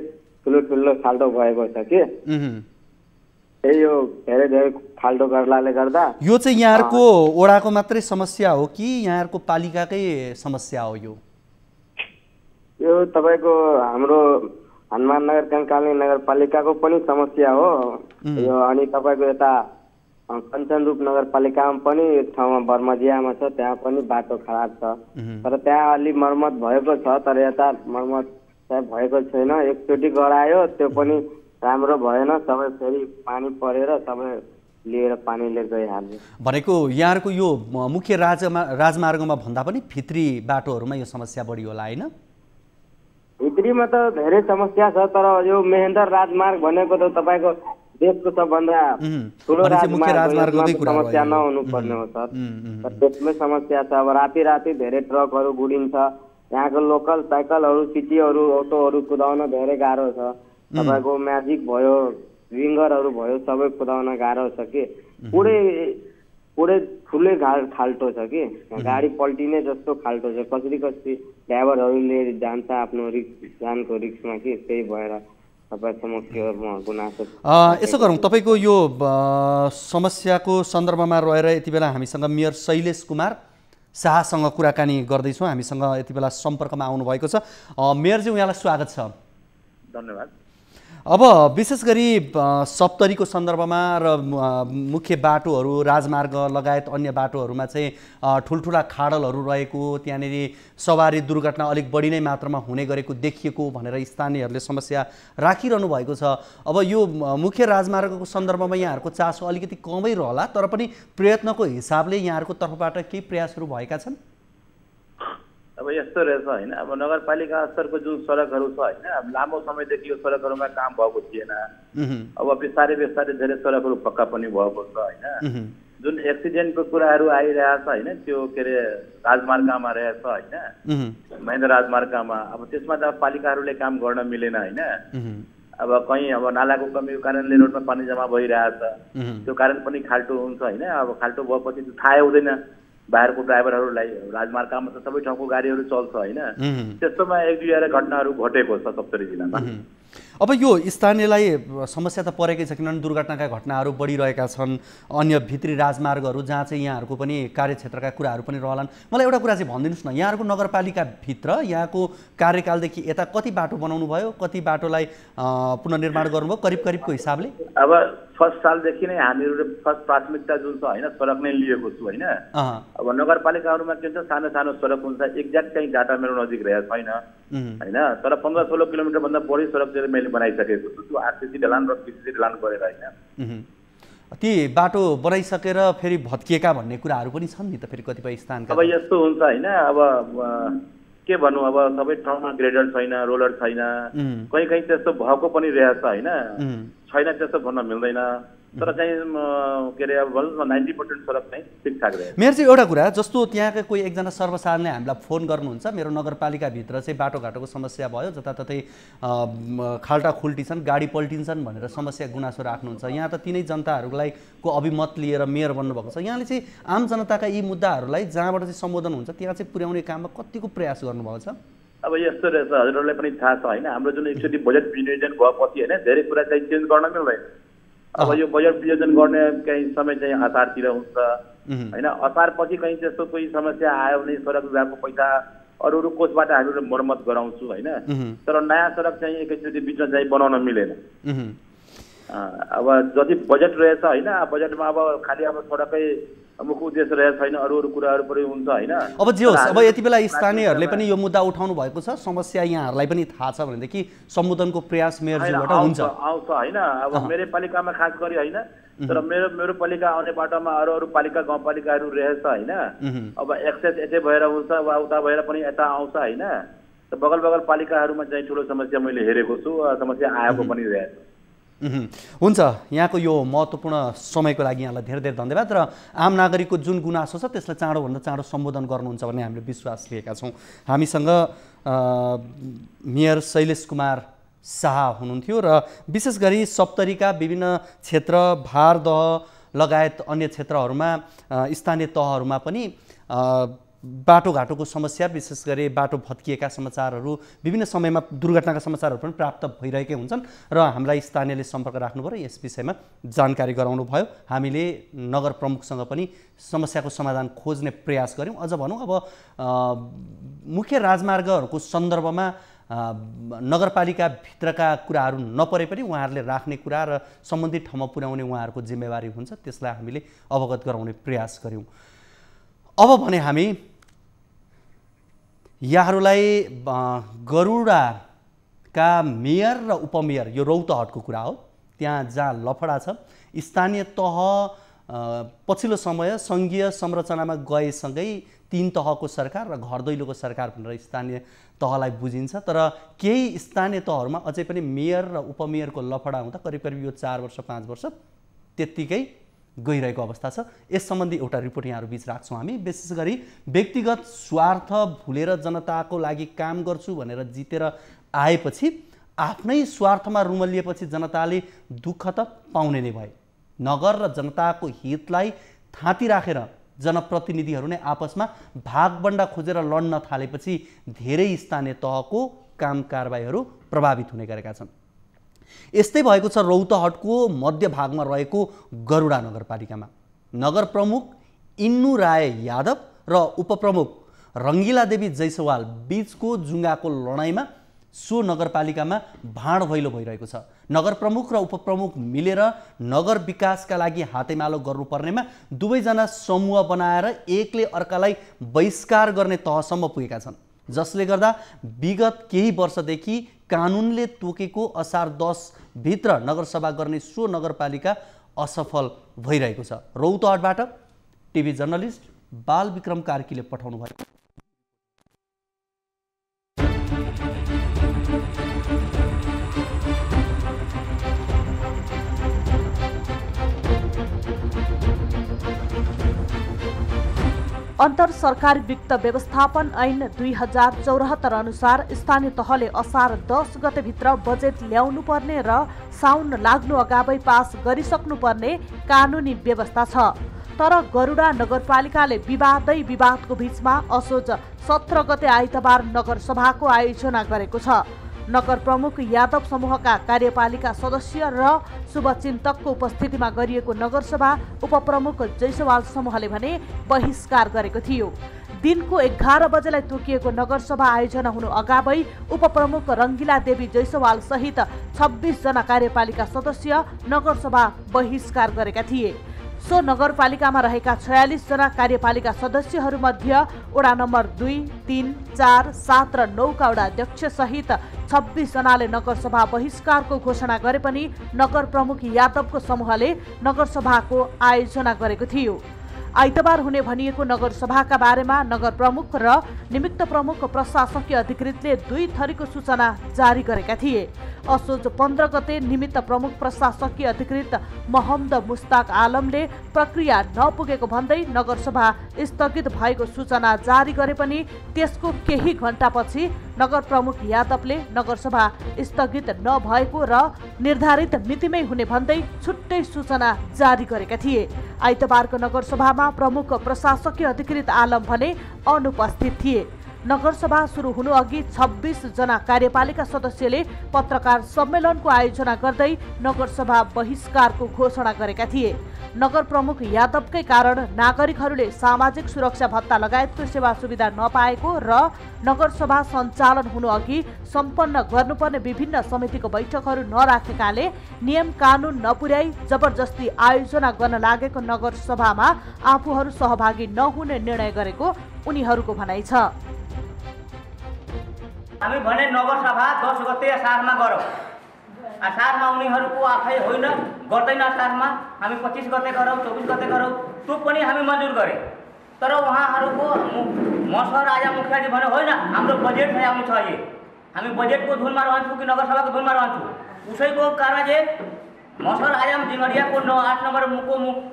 ठुलो ठुलो खाल्डो भएको छ कि, यो धेरै धेरै खाल्डो गर्नाले गर्दा। यो चाहिँ यहाँहरूको ओडाको मात्रै समस्या हो कि यहाँहरूको पालिकाकै समस्या हो? यो तपाईँको हाम्रो हनुमाननगर कङ्काली नगरपालिकाको पनि समस्या हो यो। अनि तपाईँको यता कञ्चनरूप नगरपालिकामा पनि ठाउँमा बर्मजियामा छ, त्यहाँ पनि बाटो खराब छ। तर त्यहाँ अलि मर्मत भएको छ, तर यता मर्मत भएको छैन। एकचोटि गरायो त्यो पनि राम्रो भएन, सबै फेरि पानी परेर सबै लिएर पानीले गइहाल्यो। भनेको यहाँहरूको यो मुख्य राजमार्गमा भन्दा पनि भित्री बाटोहरूमा यो समस्या बढी होला होइन? भित्रीमा त धेरै समस्या छ, तर यो महेन्द्र राजमार्ग भनेको त तपाईँको देशको सबभन्दा ठुलो राजमार्गकै समस्या नहुनु पर्ने हो सर। त्यसमै समस्या छ। अब राति राति धेरै ट्रकहरू गुडिन्छ। यहाँको लोकल साइकलहरू, सिटीहरू, अटोहरू कुदाउन धेरै गाह्रो छ। तपाईँको म्याजिक भयो, विङ्गरहरू भयो, सबै कुदाउन गाह्रो छ कि। पुरै ठुलै खाल्टो छ कि, गाडी पल्टिने जस्तो खाल्टो छ। कसरी ड्राइभरहरूले जान्छ आफ्नो जानको रिक्समा कि, त्यही भएर तपाईँ समस्यामा गुनासो। यसो गरौँ, तपाईँको यो समस्याको सन्दर्भमा रहेर यति बेला हामीसँग मेयर शैलेश कुमार शाहसँग कुराकानी गर्दैछौँ। हामीसँग यति बेला सम्पर्कमा आउनुभएको छ। मेयरज्यू, यहाँलाई स्वागत छ। धन्यवाद। अब विशेष गरी सप्तरीको सन्दर्भमा र मुख्य बाटोहरू, राजमार्ग लगायत अन्य बाटोहरूमा चाहिँ ठुल्ठुला खाडलहरू रहेको, त्यहाँनिर सवारी दुर्घटना अलिक बढी नै मात्रामा हुने गरेको देखिएको भनेर स्थानीयहरूले समस्या राखिरहनु भएको छ। अब यो मुख्य राजमार्गको सन्दर्भमा यहाँहरूको चासो अलिकति कमै रहला, तर पनि प्रयत्नको हिसाबले यहाँहरूको तर्फबाट केही प्रयासहरू भएका छन्? अब यस्तो रहेछ होइन, अब नगरपालिका स्तरको जुन सडकहरू छ होइन, अब लामो समयदेखि यो सडकहरूमा काम भएको थिएन। अब बिस्तारै बिस्तारै धेरै सडकहरू पक्का पनि भएको छ होइन। जुन एक्सिडेन्टको कुराहरू आइरहेछ होइन, त्यो के अरे राजमार्गमा रहेछ होइन, महेन्द्र राजमार्गमा। अब त्यसमा त पालिकाहरूले काम गर्न मिलेन होइन। अब कहीँ अब नालाको कमीको कारणले रोडमा पानी जम्मा भइरहेछ, त्यो कारण पनि खाल्टो हुन्छ होइन। अब खाल्टो भएपछि थाहै हुँदैन बाहिरको ड्राइभरहरूलाई। राजमार्गमा त सबै ठाउँको गाडीहरू चल्छ होइन। त्यस्तोमा एक दुईवटा घटनाहरू घटेको छ सप्तरी जिल्लामा। अब यो स्थानीयलाई समस्या त परेकै छ, किनभने दुर्घटनाका घटनाहरू बढिरहेका छन्। अन्य भित्री राजमार्गहरू जहाँ चाहिँ यहाँहरूको पनि कार्यक्षेत्रका कुराहरू पनि रहलान्। मलाई एउटा कुरा चाहिँ भनिदिनुहोस् न, यहाँहरूको नगरपालिकाभित्र यहाँको कार्यकालदेखि यता कति बाटो बनाउनु भयो, कति बाटोलाई पुनर्निर्माण गर्नुभयो करिब करिबको हिसाबले? अब फर्स्ट सालदेखि नै हामीहरू फर्स्ट प्राथमिकता जुन छ होइन, सडक नै लिएको छु होइन। अब नगरपालिकाहरूमा के हुन्छ, सानो सानो सडक हुन्छ, एक्ज्याक्ट कहीँ डाटा मेरो नजिक रहेको छैन होइन। तर 15-16 किलोमिटरभन्दा बढी सडक चाहिँ मैले बनाइसकेको छु, त्यो आरसिसी ढलान र पिसिसी ढलान गरेर होइन। ती बाटो बनाइसकेर फेरि भत्किएका भन्ने कुराहरू पनि छन् नि त फेरि कतिपय स्थानका? अब यस्तो हुन्छ होइन, अब के भनौँ, अब सबै ठाउँमा ग्रेडर छैन, रोलर छैन, कहीँ कहीँ त्यस्तो भएको पनि रहेछ होइन। छैन त्यस्तो भन्न मिल्दैन, तर चाहिँ के अरे अब भनौँ न 90% सडक चाहिँ ठिकठाक रह्यो। मेरो चाहिँ एउटा कुरा, जस्तो त्यहाँका कोही एकजना सर्वसाधारणले हामीलाई फोन गर्नुहुन्छ, मेरो नगरपालिकाभित्र चाहिँ बाटोघाटोको समस्या भयो, जताततै खाल्टा खुल्टिन्छन्, गाडी पल्टिन्छन् भनेर समस्या गुनासो राख्नुहुन्छ। यहाँ त तिनै जनताहरूलाई को अभिमत लिएर मेयर बन्नुभएको छ। यहाँले चाहिँ आम जनताका यी मुद्दाहरूलाई जहाँबाट चाहिँ सम्बोधन हुन्छ त्यहाँ चाहिँ पुर्याउने काममा कतिको प्रयास गर्नुभएको छ? अब यस्तो रहेछ, हजुरहरूलाई पनि थाहा छ होइन, हाम्रो जुन एकचोटि बजेट विनियोजन भएपछि होइन, धेरै कुरा चाहिँ चेन्ज गर्न मिल्दैन। अब यो बजेट विनियोजन गर्ने कहीँ समय चाहिँ असारतिर हुन्छ होइन। असार पछि कहीँ त्यस्तो कोही समस्या आयो भने सडक विभागको पैसा अरू कोषबाट हामीहरू मर्मत गराउँछु होइन। तर नयाँ सडक चाहिँ एकैचोटि बिचमा चाहिँ बनाउन मिलेन। अब जति बजेट रहेछ होइन बजेटमा अब खालि अब सडकै मुख्य उद्देश्य रहेको छैन अरू कुराहरू पनि हुन्छ होइन। अब जे होस् अब यति बेला स्थानीयहरूले पनि यो मुद्दा उठाउनु भएको छ समस्या यहाँहरूलाई पनि थाहा छ भनेदेखि सम्बोधनको प्रयास मेयरज्यूबाट हुन्छ आउँछ होइन। अब मेरै पालिकामा खास गरी होइन तर मेरो पालिका आउने बाटोमा अरू पालिका गाउँपालिकाहरू रहेछ होइन। अब एक्सेस यतै भएर हुन्छ वा उता भएर पनि यता आउँछ होइन। बगल पालिकाहरूमा चाहिँ ठुलो समस्या मैले हेरेको छु समस्या आएको पनि रहेछ। हुन्छ यहाँको यो महत्त्वपूर्ण समयको लागि यहाँलाई धेरै धेरै धन्यवाद र आम नागरिकको जुन गुनासो छ त्यसलाई चाँडोभन्दा चाँडो सम्बोधन गर्नुहुन्छ भन्ने हामीले विश्वास लिएका छौँ। हामीसँग मेयर शैलेश कुमार शाह हुनुहुन्थ्यो र विशेष गरी सप्तरीका विभिन्न क्षेत्र भारदह लगायत अन्य क्षेत्रहरूमा स्थानीय तहहरूमा पनि बाटोघाटोको समस्या विशेष गरी बाटो भत्किएका समाचारहरू विभिन्न समयमा दुर्घटनाका समाचारहरू पनि प्राप्त भइरहेकै हुन्छन् र हामीलाई स्थानीयले सम्पर्क राख्नुभयो र यस विषयमा जानकारी गराउनु भयो। हामीले नगर प्रमुखसँग पनि समस्याको समाधान खोज्ने प्रयास गऱ्यौँ। अझ भनौँ अब मुख्य राजमार्गहरूको सन्दर्भमा नगरपालिका भित्रका कुराहरू नपरे पनि उहाँहरूले राख्ने कुरा र सम्बन्धित ठाउँमा पुर्याउने उहाँहरूको जिम्मेवारी हुन्छ त्यसलाई हामीले अवगत गराउने प्रयास गऱ्यौँ। अब भने हामी यहाँहरूलाई गरुडाका मेयर र उपमेयर यो रौतहटको कुरा हो त्यहाँ जहाँ लफडा छ स्थानीय तह पछिल्लो समय सङ्घीय संरचनामा गएसँगै 3 तहको सरकार र घर दैलोको सरकार भनेर स्थानीय तहलाई बुझिन्छ तर केही स्थानीय तहहरूमा अझै पनि मेयर र उपमेयरको लफडा हुँदा करिब यो 4 वर्ष 5 वर्ष त्यत्तिकै गइरहेको अवस्था छ। यस सम्बन्धी एउटा रिपोर्ट यहाँहरू बीच राख्छौँ हामी। विशेष गरी व्यक्तिगत स्वार्थ भुलेर जनताको लागि काम गर्छु भनेर जितेर आएपछि आफ्नै स्वार्थमा रुमलिएपछि जनताले दुःख त पाउने नै भए। नगर र जनताको हितलाई थाँती राखेर जनप्रतिनिधिहरू नै आपसमा भागबण्डा खोजेर लड्न थालेपछि धेरै स्थानीय तहको काम कारबाहीहरू प्रभावित हुने गरेका छन्। यस्तै भएको छ रौतहटको मध्य भागमा रहेको गरुडा नगरपालिकामा। नगर प्रमुख इन्नु राय यादव र उपप्रमुख रङ्गिला देवी जैसवाल बीचको जुङ्गाको लडाइँमा सो नगरपालिकामा भाँड भैलो भइरहेको छ। नगर प्रमुख र उपप्रमुख मिलेर नगर विकासका लागि हातेमालो गर्नुपर्नेमा दुवैजना समूह बनाएर एकले अर्कालाई बहिष्कार गर्ने तहसम्म पुगेका छन् जसले गर्दा विगत केही वर्षदेखि कानुनले तोकेको असार 10 भित्र नगरसभा गर्ने सो नगरपालिका असफल भइरहेको छ। रौतहटबाट टिभी जर्नलिस्ट बाल विक्रम कार्कीले पठाउनु भएको अन्तर सरकारी वित्त व्यवस्थापन ऐन 2074 अनुसार स्थानीय तहले असार 10 गते भित्र बजेट ल्याउनु पर्ने र साउन लाग्नु अगावै पास गरिसक्नुपर्ने कानुनी व्यवस्था छ। तर गरुडा नगरपालिकाले विवादको बीचमा असोज 17 गते आइतबार नगरसभाको आयोजना गरेको छ। नगर प्रमुख यादव समूहका कार्यपालिका सदस्य र शुभचिन्तकको उपस्थितिमा गरिएको नगरसभा उपप्रमुख जैसवाल समूहले भने बहिष्कार गरेको थियो। दिनको 11 बजेलाई तोकिएको नगरसभा आयोजना हुनु अगावै उपप्रमुख रङ्गिला देवी जैसवाल सहित 26 जना कार्यपालिका सदस्य नगरसभा बहिष्कार गरेका थिए। सो नगरपालिकामा रहेका 46 जना कार्यपालिका सदस्यहरूमध्ये वडा नम्बर 2, 3, 4, 7 र 9 का वडा अध्यक्ष सहित 26 जनाले नगरसभा बहिष्कारको घोषणा गरे पनि नगर प्रमुख यादवको समूहले नगरसभाको आयोजना गरेको थियो। आइतबार हुने भनिएको नगरसभाका बारेमा नगर प्रमुख र निमित्त प्रमुख प्रशासकीय अधिकृतले 2 थरीको सूचना जारी गरेका थिए। असोज 15 गते निमित्त प्रमुख प्रशासकीय अधिकृत मोहम्मद मुस्ताक आलमले प्रक्रिया नपुगेको भन्दै नगरसभा स्थगित भएको सूचना जारी गरे पनि त्यसको केही घण्टापछि नगर प्रमुख यादवले नगरसभा स्थगित नभएको र निर्धारित मितिमै हुने भन्दै छुट्टै सूचना जारी गरेका थिए। आइतबारको नगरसभामा प्रमुख प्रशासकीय अधिकृत आलम भने अनुपस्थित थिए। नगरसभा सुरु हुनु अघि 26 जना कार्यपालिका सदस्यले पत्रकार सम्मेलनको आयोजना गर्दै नगरसभा बहिष्कारको घोषणा गरेका थिए। नगर प्रमुख यादवकै कारण नागरिकहरूले सामाजिक सुरक्षा भत्ता लगायतको सेवा सुविधा नपाएको र नगरसभा सञ्चालन हुनु अघि सम्पन्न गर्नुपर्ने विभिन्न समितिको बैठकहरू नराखेकाले नियम कानुन नपुर्याई जबरजस्ती आयोजना गर्न लागेको नगरसभामा आफूहरू सहभागी नहुने निर्णय गरेको उनीहरूको भनाइ छ। हामी भने नगरसभा 10 गते असारमा गरौँ। असारमा उनीहरूको आफै होइन, गर्दैन असारमा। हामी 25 गते गरौँ, 24 गते गरौँ, त्यो पनि हामी मन्जुर गरे। तर उहाँहरूको मसर राजा मुखियाजी भने होइन, हाम्रो बजेट आउनु छ। हामी बजेटको धुनमा रहन्छौँ कि नगरसभाको धुनमा रहन्छौँ। उसैको कारण मसर राजा जिमरियाको 8 नम्बर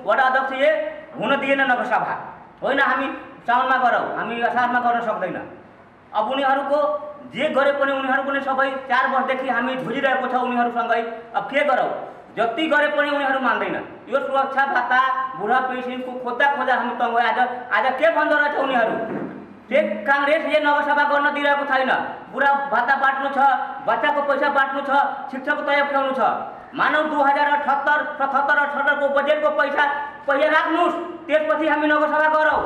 वडा अध्यक्ष हुन दिएन नगरसभा। होइन, हामी साउनमा गरौँ, हामी असारमा गर्न सक्दैन। अब उनीहरूको जे गरे पनि उनीहरूको नै सबै 4 वर्षदेखि हामी झुलिरहेको छ उनीहरूसँगै। अब के गरौँ? जति गरे पनि उनीहरू मान्दैन। यो सुरक्षा भत्ता बुढा पेन्सनको खोज्दा हामी तङ्ग आज के भन्दो रहेछ उनीहरू? काङ्ग्रेसले नगरसभा गर्न दिइरहेको छैन। बुढा भत्ता बाँट्नु छ, बच्चाको पैसा बाँट्नु छ, शिक्षाको तय खुवाउनु छ। मानव 2078-78 को बजेटको पैसा पहिले राख्नुहोस्, त्यसपछि हामी नगरसभा गरौँ।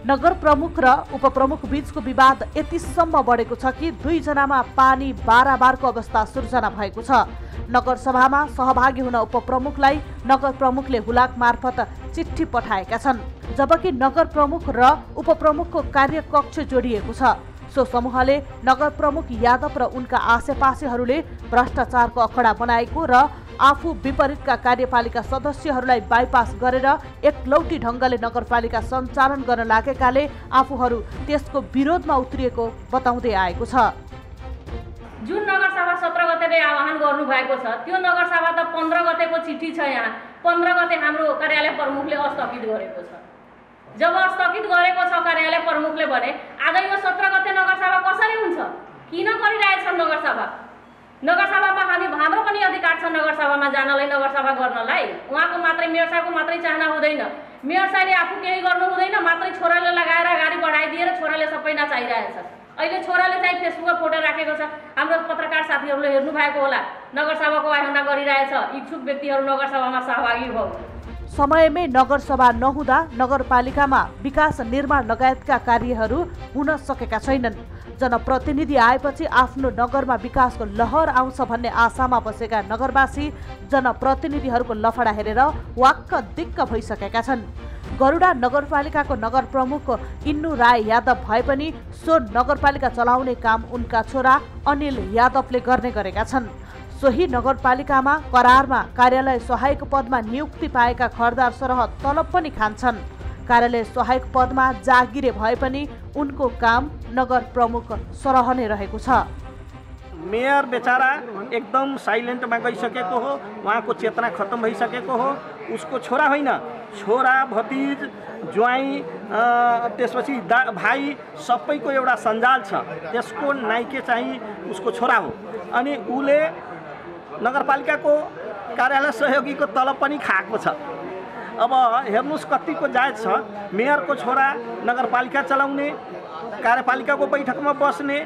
नगर प्रमुख र उपप्रमुख बीचको विवाद यतिसम्म बढेको छ कि 2 जनामा पानी बाराबारको अवस्था सृजना भएको छ। नगरसभामा सहभागी हुन उपप्रमुखलाई नगर प्रमुखले हुलाक मार्फत चिठी पठाएका छन्, जबकि नगर प्रमुख र उपप्रमुखको कार्यकक्ष जोडिएको छ। सो समूहले नगर प्रमुख यादव र उनका आसेपासेहरूले भ्रष्टाचारको अखडा बनाएको र आफू विपरीतका कार्यपालिका सदस्यहरूलाई बाइपास गरेर एकलौटी ढङ्गले नगरपालिका सञ्चालन गर्न लागेकाले आफूहरू त्यसको विरोधमा उत्रिएको बताउँदै आएको छ। जुन नगरसभा 17 गते आह्वान गर्नुभएको छ, त्यो नगरसभा त 15 गतेको चिठी छ। यहाँ 15 गते हाम्रो कार्यालय प्रमुखले स्थगित गरेको छ। जब स्थगित गरेको छ कार्यालय प्रमुखले भने आज यो 17 गते नगरसभा कसरी हुन्छ? किन गरिरहेछन् नगरसभा? नगरसभामा हाम्रो पनि अधिकार छ नगरसभामा जानलाई, नगरसभा गर्नलाई। उहाँको मात्रै मेयर साहबको मात्रै चाहना हुँदैन। मेयर साहबले आफू केही गर्नु हुँदैन, मात्रै छोराले लगाएर अगाडि बढाइदिएर छोराले सबै नचाहिरहेछ। अहिले छोराले चाहिँ फेसबुकमा फोटो राखेको छ। हाम्रो पत्रकार साथीहरूले हेर्नु भएको होला, नगरसभाको आयोजना गरिरहेछ। इच्छुक व्यक्तिहरू नगरसभामा सहभागी भऊ। समयमै नगरसभा नहुँदा नगरपालिकामा विकास निर्माण लगायतका कार्यहरू हुन सकेका छैनन्। जनप्रतिनिधि आएपछि आफ्नो नगरमा विकासको लहर आउँछ भन्ने आशामा बसेका नगरवासी जनप्रतिनिधिहरूको लफडा हेरेर वाक्क दिक्क भइसकेका छन्। गरुडा नगरपालिकाको नगर प्रमुख इन्नु राय यादव भए पनि सो नगरपालिका चलाउने काम उनका छोरा अनिल यादवले गर्ने गरेका छन्। सोही नगरपालिकामा करारमा कार्यालय सहायक पदमा नियुक्ति पाएका खर्दार सरह तलब पनि खान्छन्। कार्यालय सहायक पदमा जागिरे भए पनि उनको काम नगर प्रमुख सरहने रहेको छ। मेयर बेचारा एकदम साइलेन्टमा गइसकेको हो, उहाँको चेतना खत्तम भइसकेको हो। उसको छोरा होइन, छोरा भतिज ज्वाइँ त्यसपछि भाइ सबैको एउटा सञ्जाल छ। त्यसको नाइके चाहिँ उसको छोरा हो। अनि उसले नगरपालिकाको कार्यालय सहयोगीको तलब पनि खाएको छ। अब हेर्नुहोस् कतिको जायज छ। मेयरको छोरा नगरपालिका चलाउने, कार्यपालिकाको बैठकमा बस्ने,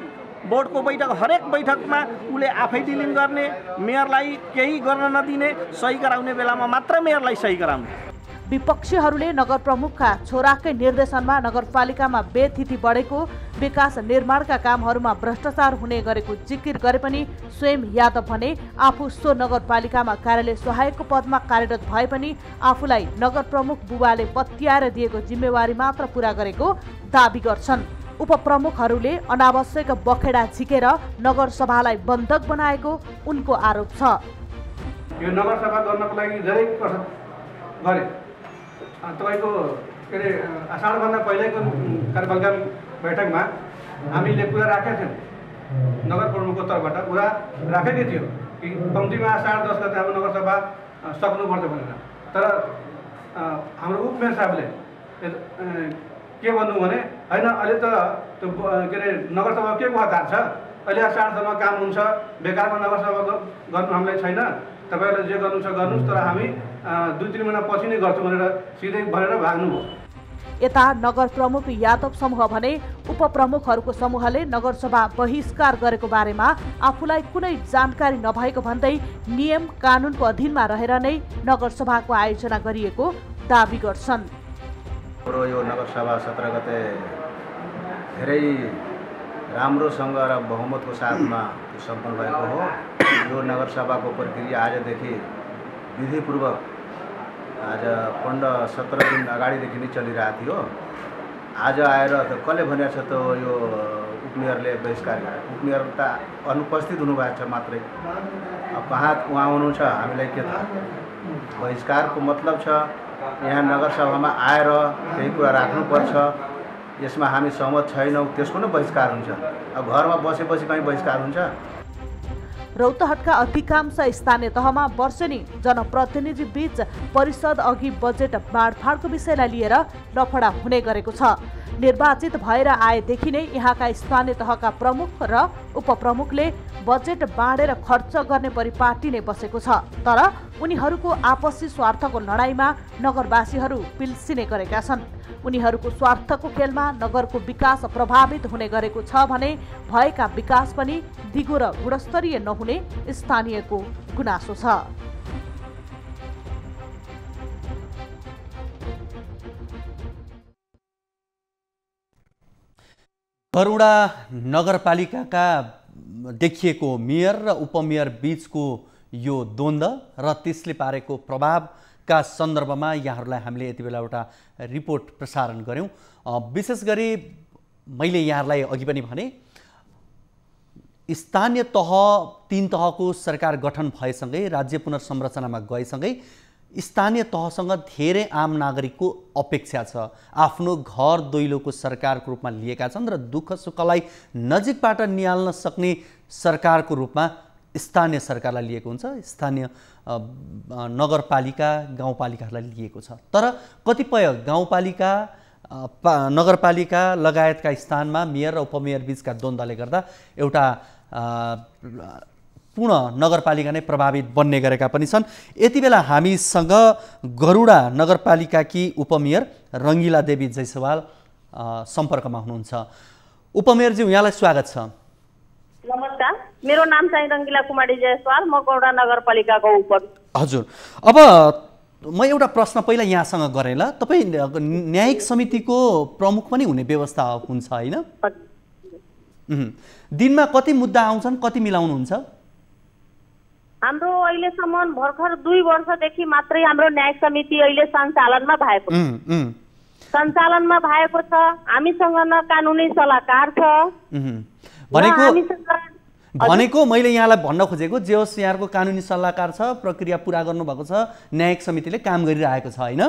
बोर्डको बैठक हरेक बैठकमा उसले आफै डिलिङ गर्ने, मेयरलाई केही गर्न नदिने, सही गराउने बेलामा मात्र मेयरलाई सही गराउने। विपक्षीहरूले नगर प्रमुखका छोराकै निर्देशनमा नगरपालिकामा बेथिति बढेको, विकास निर्माणका कामहरूमा भ्रष्टाचार हुने गरेको जिकिर गरे पनि स्वयं यादव भने आफू सो नगरपालिकामा कार्यालय सहायकको पदमा कार्यरत भए पनि आफूलाई नगर प्रमुख बुबाले पत्याएर दिएको जिम्मेवारी मात्र पूरा गरेको दाबी गर्छन्। उपप्रमुखहरूले अनावश्यक बखेडा झिकेर नगरसभालाई बन्धक बनाएको उनको आरोप छ। यो नगरसभा गर्नको लागि धेरै कसरत गरे। तपाईँको के अरे आषाढभन्दा पहिल्यैको कार्यपालिका बैठकमा हामीले कुरा राखेका थियौँ। नगर प्रमुखको तर्फबाट कुरा राखेकै थियो कि कम्तीमा आषाढ 10 गते हाम्रो नगरसभा सक्नुपर्छ भनेर। तर हाम्रो उपमेयर साहबले के भन्नु भने होइन, अहिले त त्यो के अरे नगरसभा के को हतार छ, अहिले आषाढसम्म काम हुन्छ, बेकारमा नगरसभा गर्नु हामीलाई छैन, तपाईँहरूले जे गर्नु छ गर्नुहोस्, तर हामी 2-3 महिना पछि नै गर्छौँ भनेर सिधै भनेर भाग्नुभयो। यता नगर प्रमुख यादव समूह भने उपप्रमुखहरूको समूहले नगरसभा बहिष्कार गरेको बारेमा आफूलाई कुनै जानकारी नभएको भन्दै नियम कानुनको अधीनमा रहेर नै नगरसभाको आयोजना गरिएको दाबी गर्छन्। यो नगरसभा 17 गते धेरै राम्रोसँग र बहुमतको साथमा सम्पन्न भएको हो। यो नगरसभाको प्रक्रिया आजदेखि विधिपूर्वक आज 15-17 दिन अगाडिदेखि नै चलिरहेको थियो। आज आएर त कसले भनेको छ त यो उपमेयरले बहिष्कार गरे? उपमेयर त अनुपस्थित हुनुभएको छ मात्रै। अब कहाँ उहाँ हुनुहुन्छ हामीलाई के थाहा? बहिष्कारको मतलब छ यहाँ नगरसभामा आएर केही कुरा राख्नुपर्छ, यसमा हामी सहमत छैनौँ, त्यसको नै बहिष्कार हुन्छ। अब घरमा बसेपछि कहीँ बहिष्कार हुन्छ? रौतहटका अधिकांश स्थानीय तहमा वर्षेनी जनप्रतिनिधि बीच परिषद अघि बजेट बाँडफाँडको विषयलाई लिएर लफडा हुने गरेको छ। निर्वाचित भएर आएदेखि नै यहाँका स्थानीय तहका प्रमुख र उपप्रमुखले बजेट बाँडेर खर्च गर्ने परिपाटी नै बसेको छ। तर उनीहरूको आपसी स्वार्थको लडाईँमा नगरवासीहरू पिल्सिने गरेका छन्। उनीहरूको स्वार्थको खेलमा नगरको विकास प्रभावित हुने गरेको छ भने भएका विकास पनि दिगो र गुणस्तरीय नहुने स्थानीयको गुनासो छ। गरुडा नगरपालिकाका देखिएको मेयर र उपमेयर बीचको यो द्वन्द्व र त्यसले पारेको प्रभावका सन्दर्भमा यहाँहरूलाई हामीले यति बेला एउटा रिपोर्ट प्रसारण गऱ्यौँ। विशेष गरी मैले यहाँहरूलाई अघि पनि भने स्थानीय तह 3 तहको सरकार गठन भएसँगै राज्य पुनर्संरचनामा गएसँगै स्थानीय तहसँग धेरै आम नागरिकको अपेक्षा छ। आफ्नो घर दैलोको सरकारको रूपमा लिएका छन् र दुःख सुखलाई नजिकबाट निहाल्न सक्ने सरकारको रूपमा स्थानीय सरकारलाई लिएको हुन्छ। स्थानीय नगरपालिका गाउँपालिकाहरूलाई लिएको छ। तर कतिपय गाउँपालिका नगरपालिका लगायतका स्थानमा मेयर र उपमेयर बीचका द्वन्द्वले गर्दा एउटा पूर्ण नगरपालिका नै प्रभावित बन्ने गरेका पनि छन्। यति बेला हामीसँग गरुडा नगरपालिकाकी उपमेयर रङ्गिला देवी जयसवाल सम्पर्कमा हुनुहुन्छ। उपमेयरज्यू, यहाँलाई स्वागत छ। नमस्कार, मेरो नाम चाहिँ रङ्गिला कुमारी जयसवाल, म गरुडा नगरपालिकाको हजुर। अब म एउटा प्रश्न पहिला यहाँसँग गरेँ ल। तपाईँ न्यायिक समितिको प्रमुख पनि हुने व्यवस्था हुन्छ होइन? दिनमा कति मुद्दा आउँछन्, कति मिलाउनुहुन्छ? हाम्रो अहिलेसम्म भर्खर 2 वर्षदेखि मात्रै हाम्रो न्यायिक समिति अहिले सञ्चालनमा भएको छ। हामीसँग न कानुनी सल्लाहकार छ। भनेको मैले यहाँलाई भन्न खोजेको जे होस्, यहाँको कानुनी सल्लाहकार छ, प्रक्रिया पुरा गर्नुभएको छ, न्यायिक समितिले काम गरिरहेको छ होइन?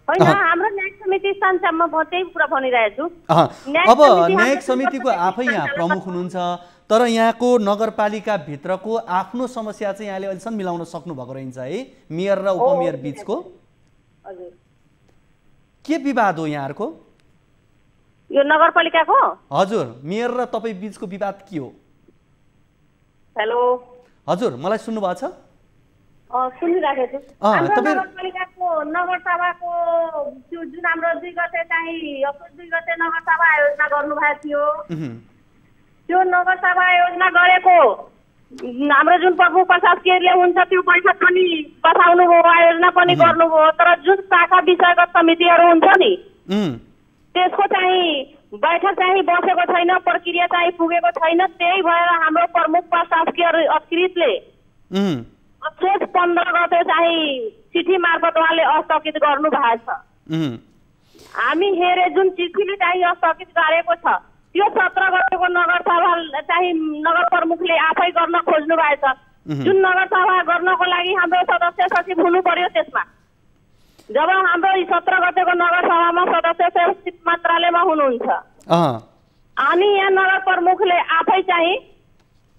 होइन, हाम्रो न्यायिक समिति सञ्चालनमा म त्यही कुरा भनिरहेछु। अब न्यायिक समितिको आफै यहाँ प्रमुख हुनुहुन्छ, तर यहाँको नगरपालिका भित्रको आफ्नो समस्या चाहिँ यहाँले अहिलेसम्म मिलाउन सक्नु भएको रहेछ है? मेयर र उपमेयर बीचको के विवाद हो यहाँहरूको? यो नगरपालिकाको? हजुर, मेयर र तपाईँ बीचको विवाद के हो? हेलो हजुर, मलाई सुन्नु भएको छ? सुनिराखेको छु। हाम्रो नगरपालिकाको नगरसभाको जुन हाम्रो 2 गते चाहिँ 2 गते नगरसभा आयोजना गर्नुभएको थियो, त्यो नगरसभा आयोजना गरेको हाम्रो जुन प्रमुख प्रशासकीयले हुन्छ त्यो बैठक पनि बसाउनु भयो, आयोजना पनि गर्नुभयो। तर जुन शाखा विषयगत समितिहरू हुन्छ नि, त्यसको चाहिँ बैठक चाहिँ बसेको छैन, प्रक्रिया चाहिँ पुगेको छैन। त्यही भएर हाम्रो प्रमुख प्रशासकीय अधिकृतले अचेत 15 गते चाहिँ चिठी मार्फत उहाँले स्थगित गर्नु भएको छ। हामी हेरे जुन चिठीले चाहिँ स्थगित गरेको छ त्यो 17 गतेको नगरसभा चाहिँ नगर प्रमुखले आफै गर्न खोज्नु भएको छ। जुन नगरसभा गर्नको लागि हाम्रो सदस्य सचिव हुनु पर्यो। त्यसमा जब हाम्रो 17 गतेको नगरसभामा सदस्य सचिव मन्त्रालयमा हुनुहुन्छ अनि यहाँ नगर प्रमुखले आफै चाहिँ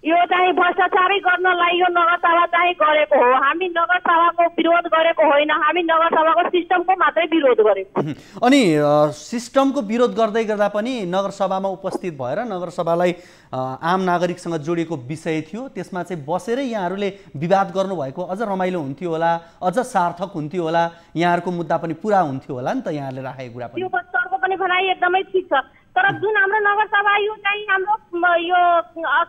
यो चाहिँ भ्रष्टाचारी गर्नलाई यो नगरसभा चाहिँ गरेको हो। हामी नगरसभाको विरोध गरेको होइन, हामी नगरसभाको सिस्टमको मात्रै विरोध गरेको। अनि सिस्टमको विरोध गर्दै गर्दा पनि नगरसभामा उपस्थित भएर नगरसभालाई आम नागरिकसँग जोडिएको विषय थियो, त्यसमा चाहिँ बसेरै यहाँहरूले विवाद गर्नुभएको अझ रमाइलो हुन्थ्यो होला, अझ सार्थक हुन्थ्यो होला, यहाँहरूको मुद्दा पनि पुरा हुन्थ्यो होला नि त यहाँले राखेको कुरा पनि। त्यो सरको पनि भनाइ एकदमै ठिक छ, तर जुन हाम्रो नगरसभा यो चाहिँ हाम्रो यो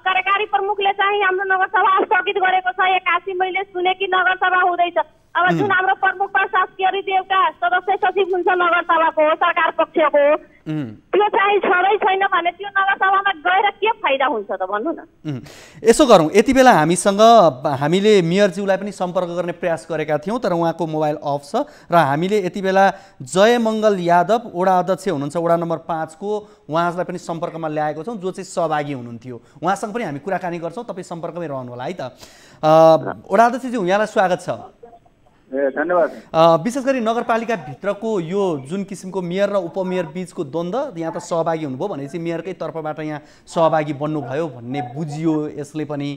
कार्यकारी प्रमुखले चाहिँ हाम्रो नगरसभा स्थगित गरेको छ। 81 मैले सुने कि नगरसभा हुँदैछ। अब जुन हाम्रो प्रमुख प्रशासकीय देवका सदस्य सचिव हुन्छ नगरसभाको सरकार पक्षको, त्यो चाहिँ छँदै छैन भने त्यो नगरसभामा गएर के फाइदा हुन्छ त भन्नु न। यसो गरौँ, यति बेला हामीले मेयरज्यूलाई पनि सम्पर्क गर्ने प्रयास गरेका थियौँ, तर उहाँको मोबाइल अफ छ र हामीले यति बेला जयमङ्गल यादव वडा अध्यक्ष हुनुहुन्छ वडा नम्बर 5 को, उहाँलाई पनि सम्पर्कमा ल्याएको छौँ, जो चाहिँ सहभागी हुनुहुन्थ्यो। उहाँसँग पनि हामी कुराकानी गर्छौँ, तपाईँ सम्पर्कमै रहनु होला है त। वडा अध्यक्षज्यू, यहाँलाई स्वागत छ। धन्यवाद। विशेष गरी नगरपालिकाभित्रको यो जुन किसिमको मेयर र उपमेयर बीचको द्वन्द्व, यहाँ त सहभागी हुनुभयो भनेपछि मेयरकै तर्फबाट यहाँ सहभागी बन्नुभयो भन्ने बुझियो। यसले पनि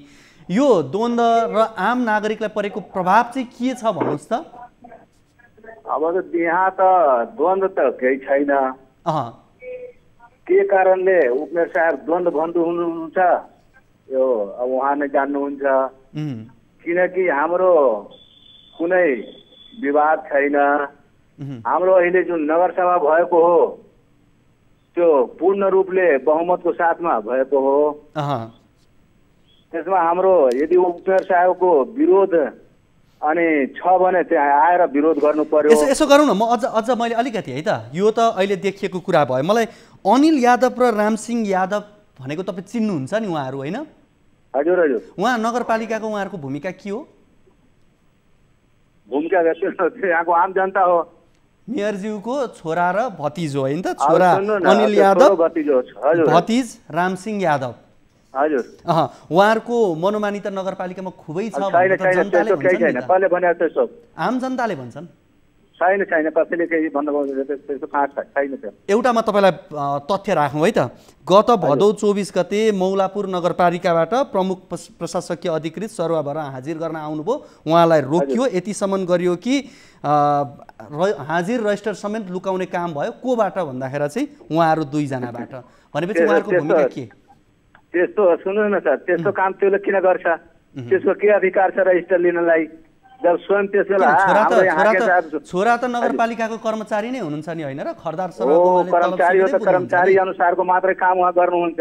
यो द्वन्द्व र आम नागरिकलाई परेको प्रभाव चाहिँ के छ भन्नुहोस् त। अब त यहाँ त द्वन्द्व त केही छैन। के कारणले उपमेयर साहब द्वन्द्व बन्धु हुनुहुन्छ यो अब उहाँ नै जान्नुहुन्छ। किनकि हाम्रो कुनै विवाद छैन। हाम्रो अहिले जुन नगरसभा भएको हो त्यो पूर्ण रूपले बहुमतको साथमा भएको हो। त्यसमा हाम्रो यदि उपमेयर साहबको विरोध अनि छ भने त्यहाँ आएर विरोध गर्नु पर्यो। यसो गरौँ न, म अझ मैले अलिकति है त, यो त अहिले देखिएको कुरा भयो। मलाई अनिल यादव र रामसिंह यादव भनेको तपाईँ चिन्नुहुन्छ नि उहाँहरू, होइन? हजुर हजुर। उहाँ नगरपालिकाको उहाँहरूको भूमिका के हो? भूमिका यहाँको आम जनता हो। मेयरज्यूको छोरा र भतिजो होइन त? छोरा अनिल यादव, भतिज रामसिंह यादव। हजुर। उहाँहरूको मनोमानी त नगरपालिकामा खुबै छ, आम जनताले भन्छन्। छैन कसैले केही भन्नुभयो त्यस्तो कहाँ छैन। एउटा म तपाईँलाई तथ्य राखौँ है त। गत भदौ 24 गते मौलापुर नगरपालिकाबाट प्रमुख प्रशासकीय अधिकृत सरुवा भएर हाजिर गर्न आउनुभयो, उहाँलाई रोकियो, यतिसम्म गरियो कि हाजिर रजिस्टर समेत लुकाउने काम भयो। कोबाट भन्दाखेरि चाहिँ उहाँहरू 2 जनाबाट। भनेपछि उहाँहरूको भूमिका के? त्यस्तो सुन्नु न सर, त्यस्तो काम त्यसले किन गर्छ? त्यसको के अधिकार छ रजिस्टर लिनलाई? जब स्वयं छोरा त नगरपालिकाको कर्मचारी नै हुनुहुन्छ नि, होइन र? खरदार कर्मचारी हो त कर्मचारी अनुसारको मात्रै काम उहाँ गर्नुहुन्छ।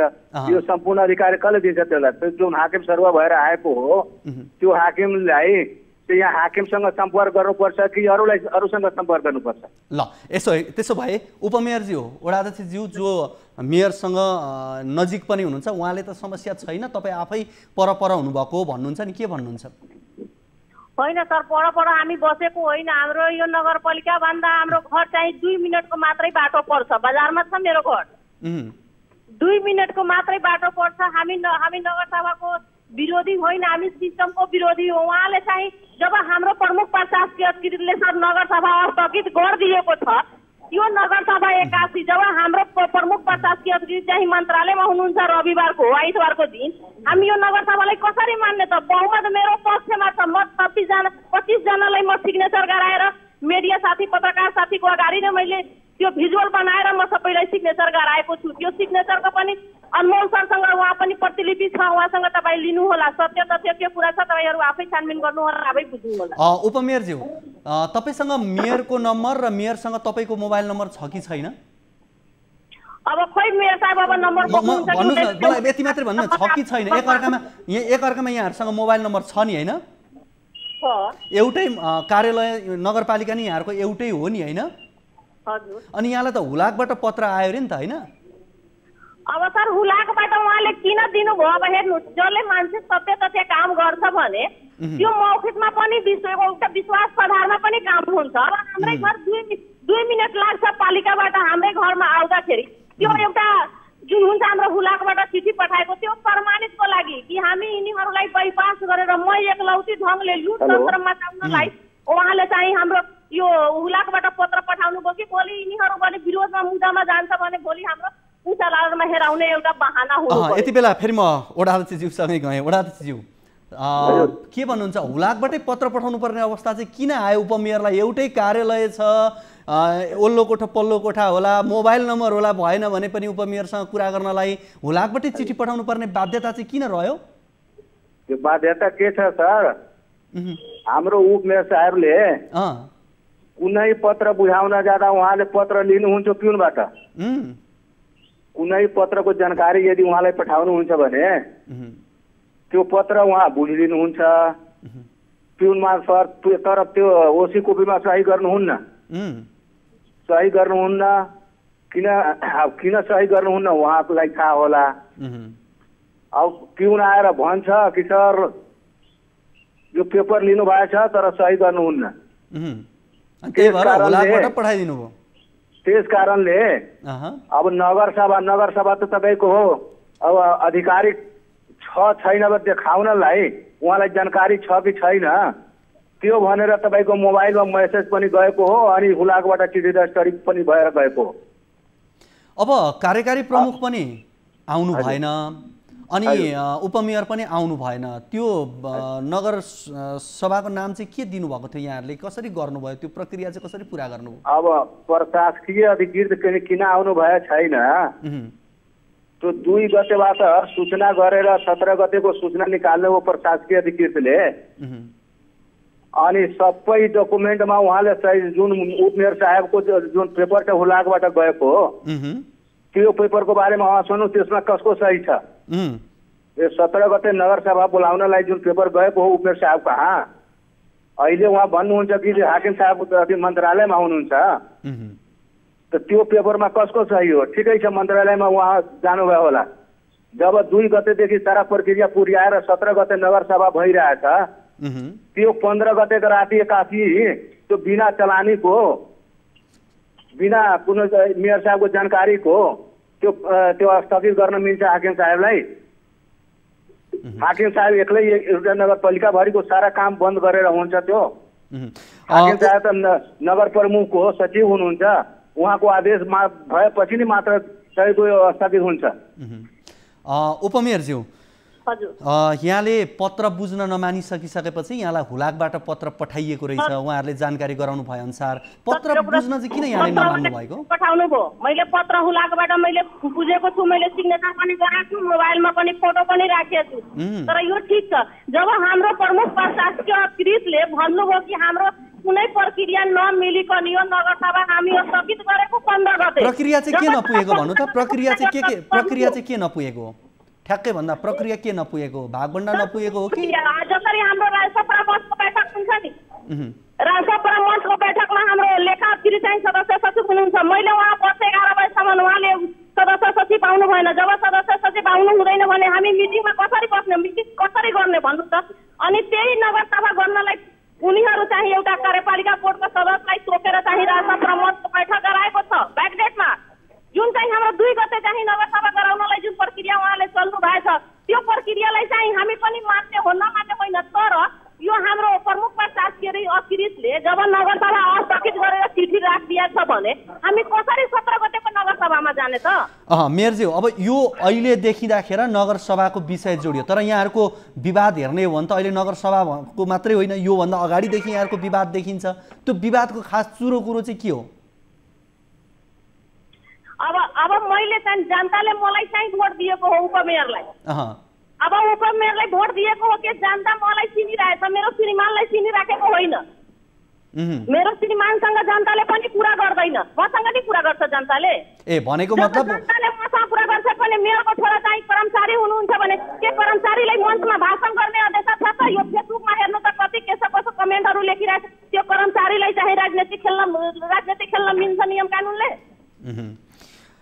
यो सम्पूर्ण अधिकार कसले दिन्छ त्यसलाई? जुन हाकिम सरुवा भएर आएको हो त्यो हाकिमलाई यहाँ हाकिमसँग सम्पर्क गर्नुपर्छ कि अरूसँग सम्पर्क गर्नुपर्छ? ल त्यसो भए उपमेयरज्यू, वडा अध्यक्षज्यू जो मेयरसँग नजिक पनि हुनुहुन्छ, उहाँले त समस्या छैन, तपाईँ आफै पर हुनुभएको भन्नुहुन्छ नि, के भन्नुहुन्छ? होइन सर, पर हामी बसेको होइन। हाम्रो यो नगरपालिका भन्दा हाम्रो घर चाहिँ 2 मिनटको मात्रै बाटो पर्छ। बजारमा छ मेरो घर, 2 मिनटको मात्रै बाटो पर्छ। हामी नगरसभाको विरोधी होइन, हामी सिस्टमको विरोधी हो। उहाँले चाहिँ जब हाम्रो प्रमुख प्रशासकीय अधिकृतले सर नगरसभा स्थगित गरिदिएको छ, यो नगरसभा 81 जब हाम्रो प्रमुख प्रशासकीय अधिकृत चाहिँ मन्त्रालयमा हुनुहुन्छ रविबारको आइतबारको दिन, हामी यो नगरसभालाई कसरी मान्ने त? बहुमत मेरो पक्षमा छ। म 25 जनालाई म सिग्नेचर गराएर मिडिया साथी पत्रकार साथीको अगाडि नै मैले त्यो भिजुअल बनाएर म सबैलाई सिग्नेचर गराएको छु। त्यो सिग्नेचरको पनि अनमोल सरसँग उहाँ पनि प्रतिलिपि छ, उहाँसँग तपाईँ लिनुहोला। सत्य तथ्य के कुरा छ तपाईँहरू आफै छानबिन गर्नुहोला, आफै बुझ्नुहोला। उपमेयरज्यू, तपाईँसँग मेयरको नम्बर र मेयरसँग तपाईँको मोबाइल नम्बर छ कि छैन? अब खोइ मेयर साहब अब नम्बर बोक्नुहुन्छ कि भन्नुहोस् न, मलाई यति मात्रै भन्नु, छ कि छैन? एकअर्कामा यहाँहरूसँग मोबाइल नम्बर छ नि, होइन? एउटै कार्यालय नगरपालिका नि यहाँहरूको एउटै हो नि, होइन? हजुर। अनि यहाँलाई त हुलाकबाट पत्र आयो अरे नि त, होइन? अब सर हुलाकबाट उहाँले किन दिनुभयो? अब हेर्नुहोस्, जसले मान्छे सत्य तथ्य काम गर्छ भने त्यो मौखिकमा पनि एउटा विश्वासको आधारमा पनि काम हुन्छ। अब हाम्रै घर 2 मिनट लाग्छ पालिकाबाट हाम्रै घरमा आउँदाखेरि। त्यो एउटा जुन हुन्छ हाम्रो हुलाकबाट चिठी पठाएको त्यो प्रमाणितको लागि कि हामी यिनीहरूलाई बाइपास गरेर म एकलौटी ढङ्गले लुट तन्त्र मचाउनलाई उहाँले चाहिँ हाम्रो यो हुलाकबाट पत्र पठाउनु भयो कि भोलि यिनीहरू भने विरोधमा मुद्दामा जान्छ भने भोलि हाम्रो उचा लाडमा हेराउने एउटा बहाना हो। यति बेला फेरि म वडा अध्यक्षज्यूसँगै गएँ। वडा अध्यक्षज्यू के भन्नुहुन्छ, हुलाकबाटै पत्र पठाउनु पर्ने अवस्था चाहिँ किन आयो? उपमेयरलाई एउटै कार्यालय छ, ओल्लो कोठा पल्लो कोठा होला, मोबाइल नम्बर होला, भएन भने पनि उपमेयरसँग कुरा गर्नलाई हुलाकबाटै चिठी पठाउनु पर्ने बाध्यता चाहिँ किन रह्यो? त्यो बाध्यता के छ सर, हाम्रो उपमेयर साहेबले कुनै पत्र बुझाउन जाँदा उहाँले पत्र लिनुहुन्छ पिउनबाट। कुनै पत्रको जानकारी यदि उहाँलाई पठाउनुहुन्छ भने त्यो पत्र उहाँ बुझिदिनुहुन्छ पिउन मार्फत, तर त्यो ओसी कपीमा सही गर्नुहुन्न। सही गर्नुहुन्न किन सही गर्नुहुन्न उहाँलाई थाहा होला। अब पिउन आएर भन्छ कि सर यो पेपर लिनु भएछ तर सही गर्नुहुन्न। त्यस कारणले अब नगरसभा त तपाईँको हो, अब आधिकारिक छैन देखाउनलाई उहाँलाई जानकारी छ कि छैन त्यो भनेर तपाईँको मोबाइलमा मेसेज पनि गएको हो अनि हुलाकबाट चिठी रजिस्ट्री पनि भएर गएको हो। अब कार्यकारी प्रमुख पनि आउनु भएन अनि उपमेयर पनि आउनु भएन, त्यो नगर सभाको नाम चाहिँ के दिनुभएको थियो? यहाँहरूले कसरी गर्नुभयो? त्यो प्रक्रिया चाहिँ कसरी पुरा गर्नुभयो? अब प्रशासकीय अधिकृत किन आउनु भयो छैन, त्यो 2 गतेबाट सूचना गरेर 17 गतेको सूचना निकाल्नु हो प्रशासकीय अधिकृतले। अनि सबै डकुमेन्टमा उहाँले जुन उपमेयर साहेबको जुन पेपर छ हुलाकबाट गएको त्यो पेपरको बारेमा उहाँ सुन्नु, त्यसमा कसको सही छ? यो 17 गते नगरसभा बोलाउनलाई जुन पेपर गएको हो उपमेयर साहब कहाँ, अहिले उहाँ भन्नुहुन्छ कि हाकिम साहब मन्त्रालयमा हुनुहुन्छ, त त्यो पेपरमा कसको सही हो? ठिकै छ, मन्त्रालयमा उहाँ जानुभयो होला। जब 2 गतेदेखि सारा प्रक्रिया पुर्याएर 17 गते नगरसभा भइरहेछ, त्यो 15 गतेको राति एकासी त्यो बिना चलानीको, बिना कुनै मेयर साहबको जानकारीको त्यो स्थगित गर्न मिल्छ हाकिम साहेबलाई? हाकिम साहेब एक्लै एउटा नगरपालिकाभरिको सारा काम बन्द गरेर हुन्छ त्यो? हाकिम साहेब त नगर प्रमुख हो, सचिव हुनुहुन्छ, उहाँको आदेश भएपछि नै मात्र तपाईँको यो स्थगित हुन्छ। उपमेयरज्यू, यहाँले पत्र बुझ्न नमानिसकिसकेपछि यहाँलाई हुलाकबाट पत्र पठाइएको रहेछ, उहाँहरूले जानकारी गराउनु भए अनुसार पत्र बुझ्न चाहिँ किन यहाँले नमान्नु भएको? पठाउनु भयो, मैले पत्र हुलाकबाट मैले बुझेको छु, मैले सिग्नेचर पनि गरेको छु, मोबाइलमा पनि फोटो पनि राखेको छु। तर यो ठिक छ, जब हाम्रो प्रमुख प्रशासकीय अधिकृतले भन्नुभयो कि हाम्रो कुनै प्रक्रिया नमिलिकन यो नगरसभा हामी स्थगित गरेको 15 गते। प्रक्रिया चाहिँ के नपुगेको भन्नु त? प्रक्रिया चाहिँ के नपुगेको? ठ्याक्कै भन्दा प्रक्रिया के नपुगेको? भागभण्डा नपुगेको हो कि? जसरी हाम्रो राज्यसभा मञ्चको बैठक हुन्छ नि, राज्यसभा मञ्चको बैठकमा हाम्रो लेखा अधिकृत चाहिँ सदस्य सचिव हुनुहुन्छ। मैले उहाँ 11 बजेसम्म उहाँले सदस्य सचिव आउनु भएन। जब सदस्य सचिव आउनु हुँदैन भने हामी मिटिङमा कसरी बस्ने, मिटिङ कसरी गर्ने भन्नु त? अनि त्यही नगरसभा गर्नलाई उनीहरू चाहिँ एउटा कार्यपालिका बोर्डको सदस्यलाई तोकेर चाहिँ राज्यसभा मञ्चको बैठक गराएको छ ब्याकडेटमा, जुन चाहिँ हाम्रो 2 गते चाहिँ नगरसभा गराउनलाई जुन प्रक्रिया उहाँले चल्नु भएछ त्यो प्रक्रियालाई चाहिँ हामी पनि मान्ने हो नमान्ने होइन। तर यो हाम्रो प्रमुख प्रशासकीय अधिकृतले जब नगरसभा स्थगित गरेर चिठी राखिदिएछ भने हामी कसरी 17 गतेको नगरसभामा जाने त? मेयरज्यू, अब यो अहिले देखिँदाखेरि नगरसभाको विषय जोडियो, तर यहाँहरूको विवाद हेर्ने हो भने त अहिले नगरसभाको मात्रै होइन, योभन्दा अगाडिदेखि यहाँहरूको विवाद देखिन्छ। त्यो विवादको खास चुरो कुरो चाहिँ के हो? अब मैले चाहिँ जनताले मलाई चाहिँ भोट दिएको हो उपमेयरलाई। अब उपमेयरलाई भोट दिएको हो कि जनता मलाई चिनिरहेछ, मेरो श्रीमानलाई चिनिराखेको होइन। मेरो श्रीमानसँग जनताले पनि कुरा गर्दैन, मसँग नि कुरा गर्छ जनताले। भनेको मतलब जनताले मसँग कुरा गर्छ भने मेयरको छोरा चाहिँ कर्मचारी हुनुहुन्छ भने के कर्मचारीलाई मञ्चमा भाषण गर्ने आदेश छ त? यो फेसबुकमा हेर्नु त कति कसो कमेन्टहरू लेखिरहेछ, त्यो कर्मचारीलाई चाहिँ राजनीति खेल्न मिल्छ नियम कानुनले?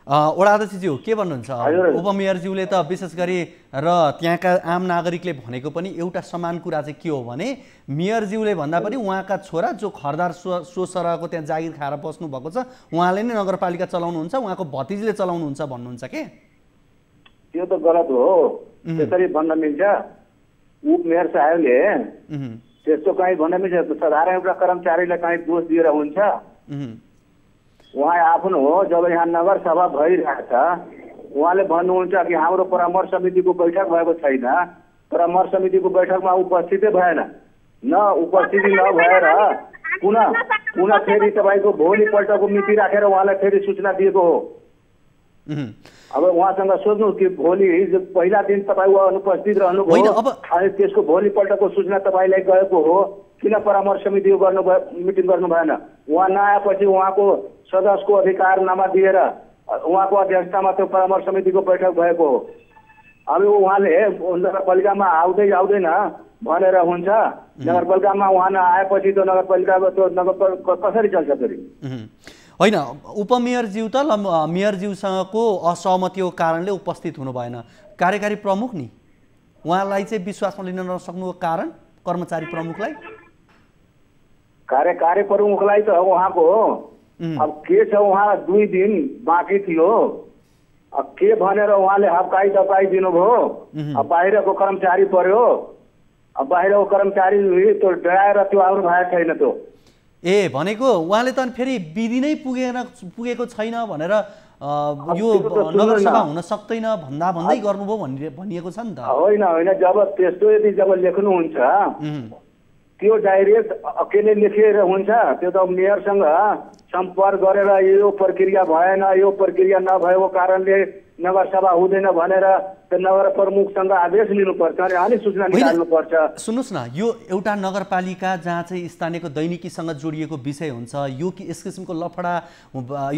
वडा अध्यक्षज्यू के भन्नुहुन्छ? उपमेयरज्यूले त विशेष गरी र त्यहाँका आम नागरिकले भनेको पनि एउटा समान कुरा चाहिँ के हो भने मेयरज्यूले भन्दा पनि उहाँका छोरा जो खरदार सोसरहको त्यहाँ जागिर खाएर बस्नु भएको छ उहाँले नै नगरपालिका चलाउनुहुन्छ, उहाँको भतिजले चलाउनुहुन्छ भन्नुहुन्छ के? त्यो त गलत हो, त्यसरी भन्न मिल्छ? उपमेयर साहेबले त्यस्तो कहीँ भन्न मिल्छ? साधारण एउटा कर्मचारीलाई कहीँ दोष दिएर हुन्छ? उहाँ आफ्नो हो, जब यहाँ नगरसभा भइरहेछ उहाँले भन्नुहुन्छ कि हाम्रो परामर्श समितिको बैठक भएको छैन, परामर्श समितिको बैठकमा उपस्थितै भएन, न उपस्थिति नभएर पुनः फेरि तपाईँको भोलिपल्टको मिति राखेर उहाँलाई फेरि सूचना दिएको हो। अब उहाँसँग सोध्नु कि भोलि पहिला दिन तपाईँ अनुपस्थित रहनुभयो अनि त्यसको भोलिपल्टको सूचना तपाईँलाई गएको हो, किन परामर्श समितिको मिटिङ गर्नु भएन? उहाँ नआएपछि उहाँको सदस्यको अधिकारनामा दिएर उहाँको अध्यक्षतामा त्यो परामर्श समितिको बैठक भएको हो। अब उहाँले नगरपालिकामा आउँदैन भनेर हुन्छ? नगरपालिकामा उहाँ नआएपछि त्यो नगरपालिकाको त्यो नगर कसरी चल्छ फेरि? होइन, उपमेयरज्यू त मेयरज्यूसँगको असहमतिको कारणले उपस्थित हुनु भएन। कार्यकारी प्रमुख नि उहाँलाई चाहिँ विश्वासमा लिन नसक्नुको कारण कर्मचारी प्रमुखलाई कार्यकारी प्रमुखलाई त उहाँको अब के छ, उहाँ 2 दिन बाँकी थियो, अब के भनेर उहाँले हप्काई दपाई दिनुभयो। अब बाहिरको कर्मचारी पर्यो, अब बाहिरको कर्मचारी त्यो डराएर त्यो आउनु भएको छैन। त्यो भनेको उहाँले त फेरि विधि नै पुगेको छैन भनेर यो नगरसभा हुन सक्दैन भन्दै गर्नुभयो भनिएको छ नि त। होइन, जब त्यस्तो यदि जब लेख्नुहुन्छ त्यो डाइरेक्ट अकेले लेखेर हुन्छ? त्यो त मेयरसँग सम्पर्क गरेर यो प्रक्रिया भएन, यो प्रक्रिया नभएको कारणले नगरसभा हुँदैन भनेर नगर प्रमुखसँग आदेश लिनुपर्छ अनि सूचना निकाल्नुपर्छ। सुन्नुहोस् न, यो एउटा नगरपालिका जहाँ चाहिँ स्थानीयको दैनिकीसँग जोडिएको विषय हुन्छ, यो कि यस किसिमको लफडा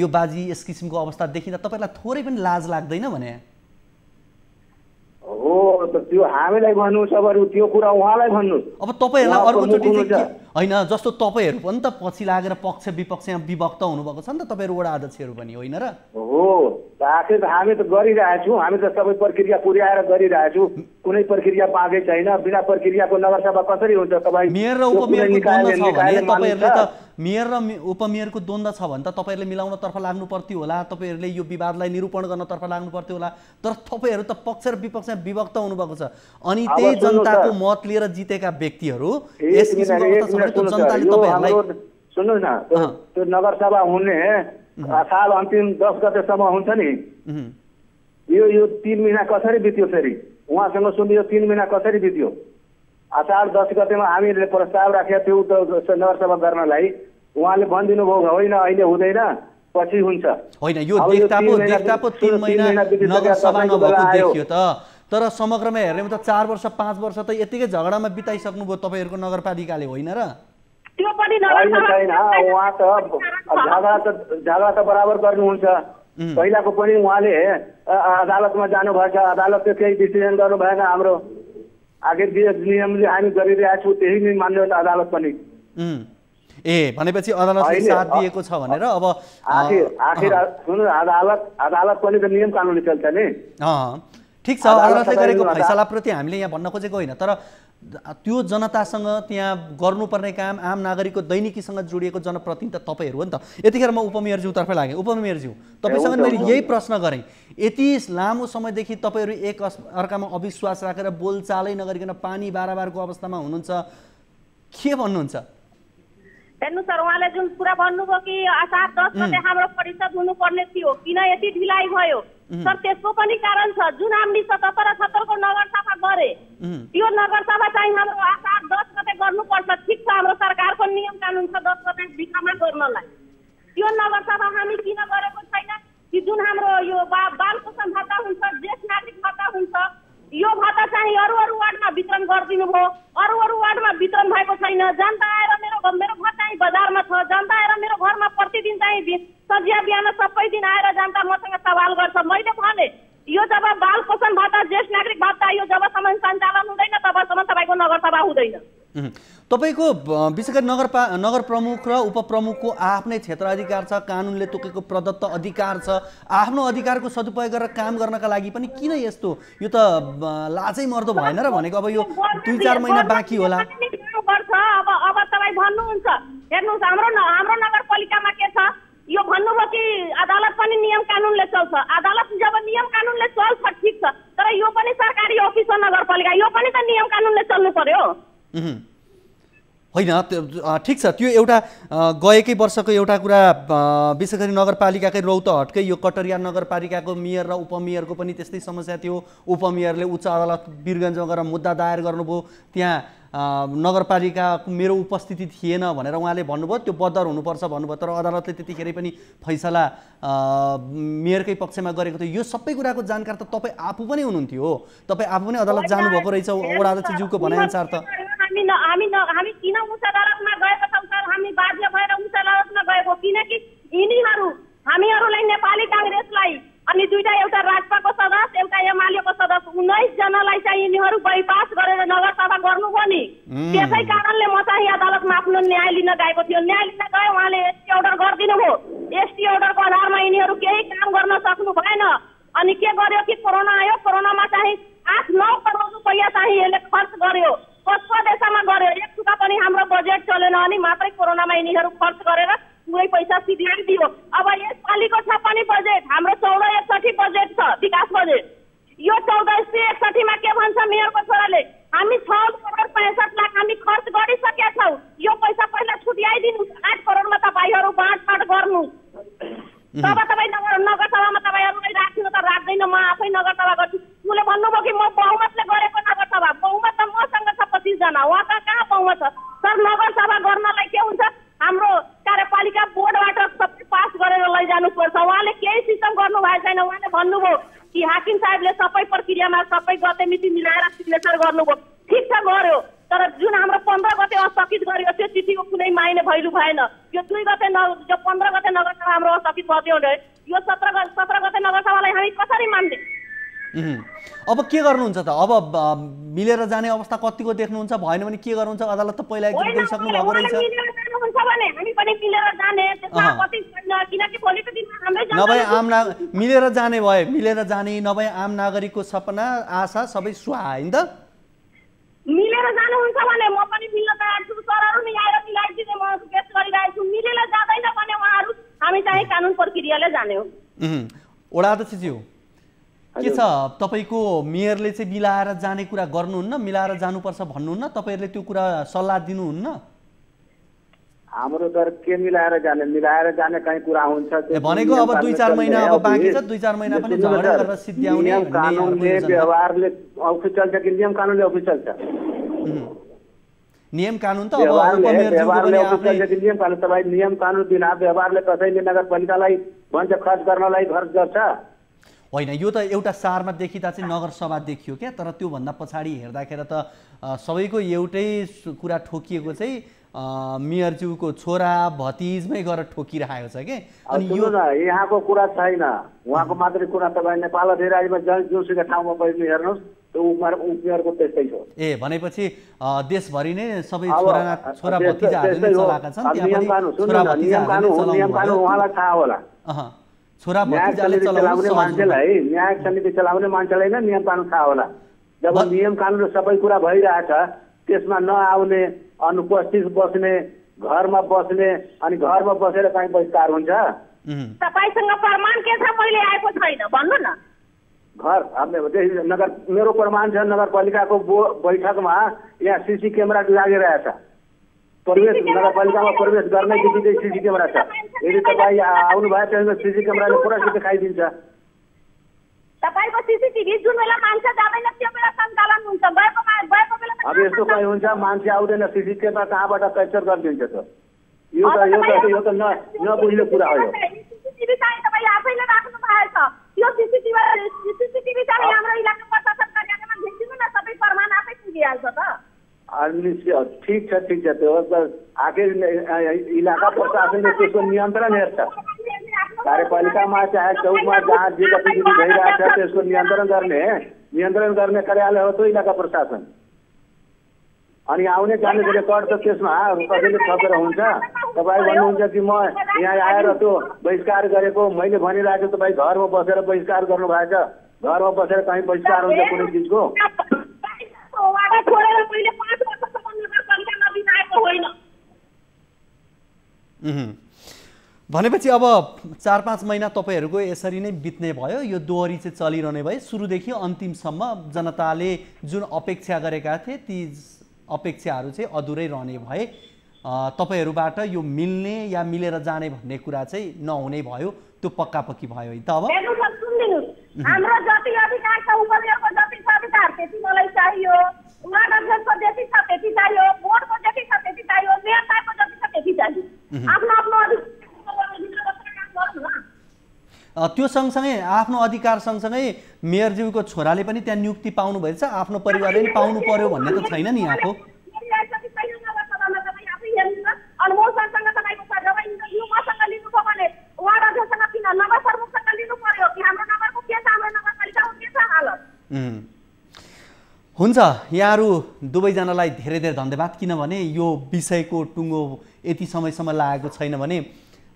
यो बाजी यस किसिमको अवस्था देखिँदा तपाईँलाई थोरै पनि लाज लाग्दैन भने? हो त त्यो हामीलाई भन्नु छ, बरु त्यो कुरा उहाँलाई भन्नु। अब तपाईँहरूलाई अर्कोचोटि होइन, जस्तो तपाईँहरू पनि त पछि लागेर पक्ष विपक्षमा विभक्त हुनुभएको छ नि त, तपाईँहरू वडा अध्यक्षहरू पनि होइन र? हो, आखिर हामी त गरिरहेछौँ, हामी त सबै प्रक्रिया पुर्याएर गरिरहेछौँ, कुनै प्रक्रिया बाँकी छैन। बिना प्रक्रियाको नगरसभा कसरी हुन्छ? तपाईँ मेयर र उपमेयरको द्वन्द्व छ भने तपाईँहरूले त मेयर र उपमेयरको द्वन्द्व छ भने त तपाईँहरूले मिलाउनतर्फ लाग्नु पर्थ्यो होला, तपाईँहरूले यो विवादलाई निरूपण गर्नतर्फ लाग्नु पर्थ्यो होला। तर तपाईँहरू त पक्ष र विपक्षमा विभक्त हुनुभएको छ अनि त्यही जनताको मत लिएर जितेका व्यक्तिहरू यस किसिमको अवस्था छ भने जनताले तपाईँहरूलाई सुन्नुहोस् न, त्यो नगरसभा हुने साल अन्तिम 10 गतेसम्म हुन्छ नि, यो 3 महिना कसरी बित्यो? फेरि उहाँसँग सुन्यो 3 महिना कसरी बित्यो? असार 10 गतेमा हामीले प्रस्ताव राखेका थियौँ नगरसभा गर्नलाई, उहाँले भनिदिनु भयो होइन अहिले हुँदैन, पछि हुन्छ। होइन, यो देख्दापो 3 महिना नगरसभा नभएको देखियो त, तर समग्रमा हेर्ने त 4 वर्ष 5 वर्ष त यतिकै झगडामा बिताइसक्नुभयो तपाईँहरूको नगरपालिकाले होइन र? त्यो पनि छैन, उहाँ त झगडा त बराबर गर्नुहुन्छ। पहिलाको पनि उहाँले अदालतमा जानुभएछ, अदालतले केही डिसिजन गर्नु भएन। हाम्रो आखिर जे नियमले हामी गरिरहेका छौँ त्यही नै मान्यो अदालत पनि। भनेपछि अदालतले साथ दिएको छ भनेर अब आखिर सुन्नु, अदालत पनि त नियम कानुनले चल्छ नि। ठिक छ, अदालतले गरेको फैसलाप्रति हामीले यहाँ भन्न खोजेको होइन, तर त्यो जनतासँग त्यहाँ गर्नुपर्ने काम आम नागरिकको दैनिकीसँग जोडिएको जनप्रतिनिधि त तपाईँहरू हो नि त। यतिखेर म उपमेयरज्यूतर्फ लागेँ। उपमेयरज्यू, तपाईँसँग मैले यही प्रश्न गरेँ, यति लामो समयदेखि तपाईँहरू एक अर्कामा अविश्वास राखेर बोलचालै नगरिकन पानी बाराबारको अवस्थामा हुनुहुन्छ, के भन्नुहुन्छ? हेर्नु सर, उहाँले जुन कुरा भन्नुभयो कि असार 10 गते हाम्रो परिषद हुनुपर्ने थियो, किन यति ढिलाइ भयो? सर त्यसको पनि कारण छ। जुन हामीले 77 को नगरसभा गरे, त्यो नगरसभा चाहिँ हाम्रो असार 10 गते गर्नुपर्छ। ठिक छ, हाम्रो सरकारको नियम कानुन छ 10 गते भित्रमा गर्नलाई। त्यो नगरसभा हामी किन गरेको छैन कि जुन हाम्रो यो बाल पोषण भत्ता हुन्छ, ज्येष्ठ नागरिक भत्ता हुन्छ, यो भत्ता चाहिँ अरू वार्डमा वितरण गरिदिनु भयो। अरू वार्डमा वितरण भएको छैन। जनता आएर मेरो घर चाहिँ बजारमा छ, जनता आएर मेरो घरमा प्रतिदिन चाहिँ सजिया बिहान सबै दिन आएर जनता मसँग सवाल गर्छ। मैले भने यो जब बाल पोषण भत्ता, ज्येष्ठ नागरिक भत्ता यो जबसम्म सञ्चालन हुँदैन तबसम्म तपाईँको नगरसभा हुँदैन। तपाईँको विशेष गरी नगर प्रमुख र उपप्रमुखको आफ्नै क्षेत्र अधिकार छ, कानुनले तोकेको प्रदत्त अधिकार छ। आफ्नो अधिकारको सदुपयोग गरेर काम गर्नका लागि पनि किन यस्तो? यो त लाजै मर्दो भएन र भनेको। अब यो 2-4 महिना बाँकी होला। अब तपाईँ भन्नुहुन्छ, हेर्नुहोस् हाम्रो नगरपालिकामा के छ, यो भन्नुभयो कि अदालत पनि नियम कानुनले चल्छ। अदालत जब नियम कानुनले चल्छ ठिक छ, तर यो पनि सरकारी अफिस हो नगरपालिका, यो पनि त नियम कानुनले चल्नु पर्यो। होइन ठिक छ, त्यो एउटा गएकै वर्षको एउटा कुरा विशेष गरी नगरपालिकाकै रौतहटकै यो कटरिया नगरपालिकाको मेयर र उपमेयरको पनि त्यस्तै समस्या थियो। उपमेयरले उच्च अदालत वीरगञ्जमा गएर मुद्दा दायर गर्नुभयो, त्यहाँ नगरपालिकाको मेरो उपस्थिति थिएन भनेर उहाँले भन्नुभयो, त्यो बदर हुनुपर्छ भन्नुभयो, तर अदालतले त्यतिखेरै पनि फैसला मेयरकै पक्षमा गरेको थियो। यो सबै कुराको जानकार त तपाईँ आफू पनि हुनुहुन्थ्यो हो, तपाईँ आफू पनि अदालत जानुभएको रहेछ वडा अध्यक्षज्यूको भनाइअनुसार त। हामी किन उच्च अदालतमा गएको छौँ सर? हामी बाध्य भएर उच्च अदालतमा गएको, किनकि यिनीहरू हामीहरूलाई नेपाली काङ्ग्रेसलाई अनि दुईटा, एउटा राजपाको सदस्य एउटा एमालेको सदस्य 19 जनालाई चाहिँ यिनीहरू बाइपास गरेर नगरसभा गर्नुभयो नि। त्यसै कारणले म चाहिँ अदालतमा आफ्नो न्याय लिन गएको थियो। न्याय लिन गए उहाँले एसटी अर्डर गरिदिनु भयो। एसटी अर्डरको आधारमा यिनीहरू केही काम गर्न सक्नु भएन। अनि के गर्यो कि कोरोना आयो, कोरोनामा चाहिँ 8-9 करोड रुपियाँ चाहिँ यसले खर्च गर्यो, कसको देशमा गर्यो, एक टुका पनि हाम्रो बजेट चलेन। अनि मात्रै कोरोनामा यिनीहरू खर्च गरेर पुरै पैसा सिध्याइदियो। अब यसपालिको छ पनि बजेट, हाम्रो 1461 बजेट छ, विकास बजेट। यो 1461 मा के भन्छ मेयरको छोराले, हामी 6 करोड 65 लाख हामी खर्च गरिसकेका छौँ, यो पैसा पहिला छुट्याइदिनु, 8 करोडमा तपाईँहरू बाँडफाँड गर्नु। तब तपाईँ नगरसभामा तपाईँहरूलाई राख्नु त राख्दैन, म आफै नगरसभा गर्छु। उसले भन्नुभयो कि म बहुमतले गरेको नगरसभा, बहुमत त मसँग छ 25 जना, उहाँसँग कहाँ बहुमत छ? सर नगरसभा गर्नलाई के हुन्छ, हाम्रो कार्यपालिका बोर्डबाट सबै पास गरेर लैजानुपर्छ। उहाँले केही सिस्टम गर्नु भएको छैन। उहाँले भन्नुभयो कि हाकिम साहेबले सबै प्रक्रियामा सबै गते मिति मिलाएर सिग्नेचर गर्नुभयो, ठिक छ गर्यो, तर जुन हाम्रो 15 गते स्थगित गर्यो त्यो चिठीको कुनै माइने भैलु भएन। यो 2 गते जो 15 गते नगरसभा हाम्रो स्थगित भयो भने यो 17 गते नगरसभालाई हामी कसरी मान्ने? अब के गर्नुहुन्छ त? अब मिलेर जाने अवस्था कतिको देख्नुहुन्छ? भएन भने के गर्नुहुन्छ? अदालत त पहिला एकचोटि गइसक्नु भएको रहेछ। नभए मिलेर जाने भए, मिलेर जाने नभए आम नागरिकको सपना आशा सबै सुहा हैन त? मिलेर जानुहुन्छ भने म पनि मिल्न तयार छु। सरहरू नि आएर मिलाइदिने म केस गरिरहेको छु। मिलेर जाँदैन भने उहाँहरू हामी चाहिँ कानुन प्रक्रियाले जाने हो। वडा अध्यक्षज्यू के छ, तपाईँको मेयरले चाहिँ मिलाएर जाने कुरा गर्नुहुन्न, मिलाएर जानुपर्छ भन्नुहुन्न, तपाईँहरूले त्यो कुरा सल्लाह दिनुहुन्न? हाम्रो तर के मिलाएर जाने कहीँ कुरा हुन्छ भनेको अब 2-4 महिना अब बाँकी छ, 2-4 महिना पनि झगडा गरेर सिद्ध्याउने कानुनले व्यवहारले अफिसियल छ कि नियम कानुनले अफिसियल छ? नियम कानुन त अब उपमेयरज्यूको पनि आफ्नै नियम कानुन। तपाईँ नियम कानुन बिना व्यवहारले कसैले नगरपालिकालाई भन्छ खर्च गर्नलाई खर्च गर्छ? होइन, यो त एउटा सारमा देखिँदा चाहिँ नगरसभा देखियो क्या, तर त्योभन्दा पछाडि हेर्दाखेरि त सबैको एउटै कुरा ठोकिएको चाहिँ मेयरज्यूको छोरा भतिजमै गएर ठोकिरहेको छ कि। अनि यो यहाँको कुरा छैन, उहाँको मात्रै कुरा। तपाईँ नेपाल अधिराज्यमा जुनसुकै ठाउँमा पनि हेर्नुहोस् त्यो उपमेयरको त्यस्तै छ। ए भनेपछि देशभरि नै सबै छोरा भतिजाहरूले चलाएका छन्, त्यहाँ पनि छोरा भतिजाहरूले नियम कानुन उहाँलाई थाहा होला। छोरा भतिजाले चलाउने मान्छेलाई, न्याय समिति चलाउने मान्छेलाई नै नियम कानुन थाहा होला। जब नियम कानुन सबै कुरा भइरहेछ त्यसमा नआउने, अनुपस्थित बस्ने, घरमा बस्ने, अनि घरमा बसेर कहीँ बहिष्कार हुन्छ? तपाईसँग प्रमाण के छ? मैले आएको छैन भन्नु न। घर नगर मेरो प्रमाण छ, नगरपालिकाको बैठकमा यहाँ सीसी क्यामेरा लागिरहेछ। प्रवेश नगरपालिकामा प्रवेश गर्ने बित्तिकै सीसी क्यामेरा छ। यदि तपाईँ आउनु भयो त्यसमा सीसी क्यामेराले पुरा देखाइदिन्छ। तपाईको सीसीटीभी जुन बेला मान्छे जाँदैन त्यो बेला सञ्चालन हुन्छ। गएको बेला अब यस्तो कहीँ हुन्छ मान्छे आउँदैन, सीसी क्यामेरा कहाँबाट क्याप्चर गरिदिन्छ त? यो त नबुझ्ने कुरा हो। सीसीटीभी चाहिँ तपाईले आफैले राख्नु भएको छ। त्यो सीसीटीभी चाहिँ हाम्रो इलाका प्रशासन कार्यालयमा भेटिदिनु न, सबै प्रमाण आफै पुगिहाल्छ त। ठिक छ त्यो आखिर इलाका प्रशासनले त्यसको नियन्त्रण हेर्छ। कार्यपालिकामा चाहे चौकमा जहाँ जे गतिविधि भइरहेछ त्यसको नियन्त्रण गर्ने कार्यालय हो त्यो इलाका प्रशासन। अनि आउने जाने रेकर्ड त त्यसमा कसैले थपेर हुन्छ? तपाईँ भन्नुहुन्छ कि म यहाँ आएर त्यो बहिष्कार गरेको मैले भनिरहेको, तपाईँ घरमा बसेर बहिष्कार गर्नुभएछ। घरमा बसेर कहीँ बहिष्कार हुन्छ कुनै चिजको? भनेपछि अब 4-5 महिना तपाईँहरूको यसरी नै बित्ने भयो। यो दोहोरी चाहिँ चलिरहने भयो। सुरुदेखि अन्तिमसम्म जनताले जुन अपेक्षा गरेका थिए ती अपेक्षाहरू चाहिँ अधुरै रहने भए तपाईहरुबाट यो मिल्ने या मिलेर जाने भन्ने कुरा चाहिँ नहुने भयो, त्यो पक्कापक्की भयो है त। अब हाम्रो जति अधिकार छ उपमेयरको जति छ अधिकार त्यति मलाई चाहियो, वार्ड अध्यक्षको जति छ त्यति चाहियो, बोर्डको जति छ त्यति चाहियो, मेयर साहबको जति छ त्यति चाहियो। आफ्नो आफ्नो त्यो सँगसँगै आफ्नो अधिकार सँगसँगै मेयरज्यूको छोराले पनि त्यहाँ नियुक्ति पाउनु भएछ, आफ्नो परिवारले पनि पाउनु पर्यो भन्ने त छैन नि यहाँको। हुन्छ, यहाँहरू दुवैजनालाई धेरै धेरै धन्यवाद, किनभने यो विषयको टुङ्गो यति समयसम्म लागेको छैन भने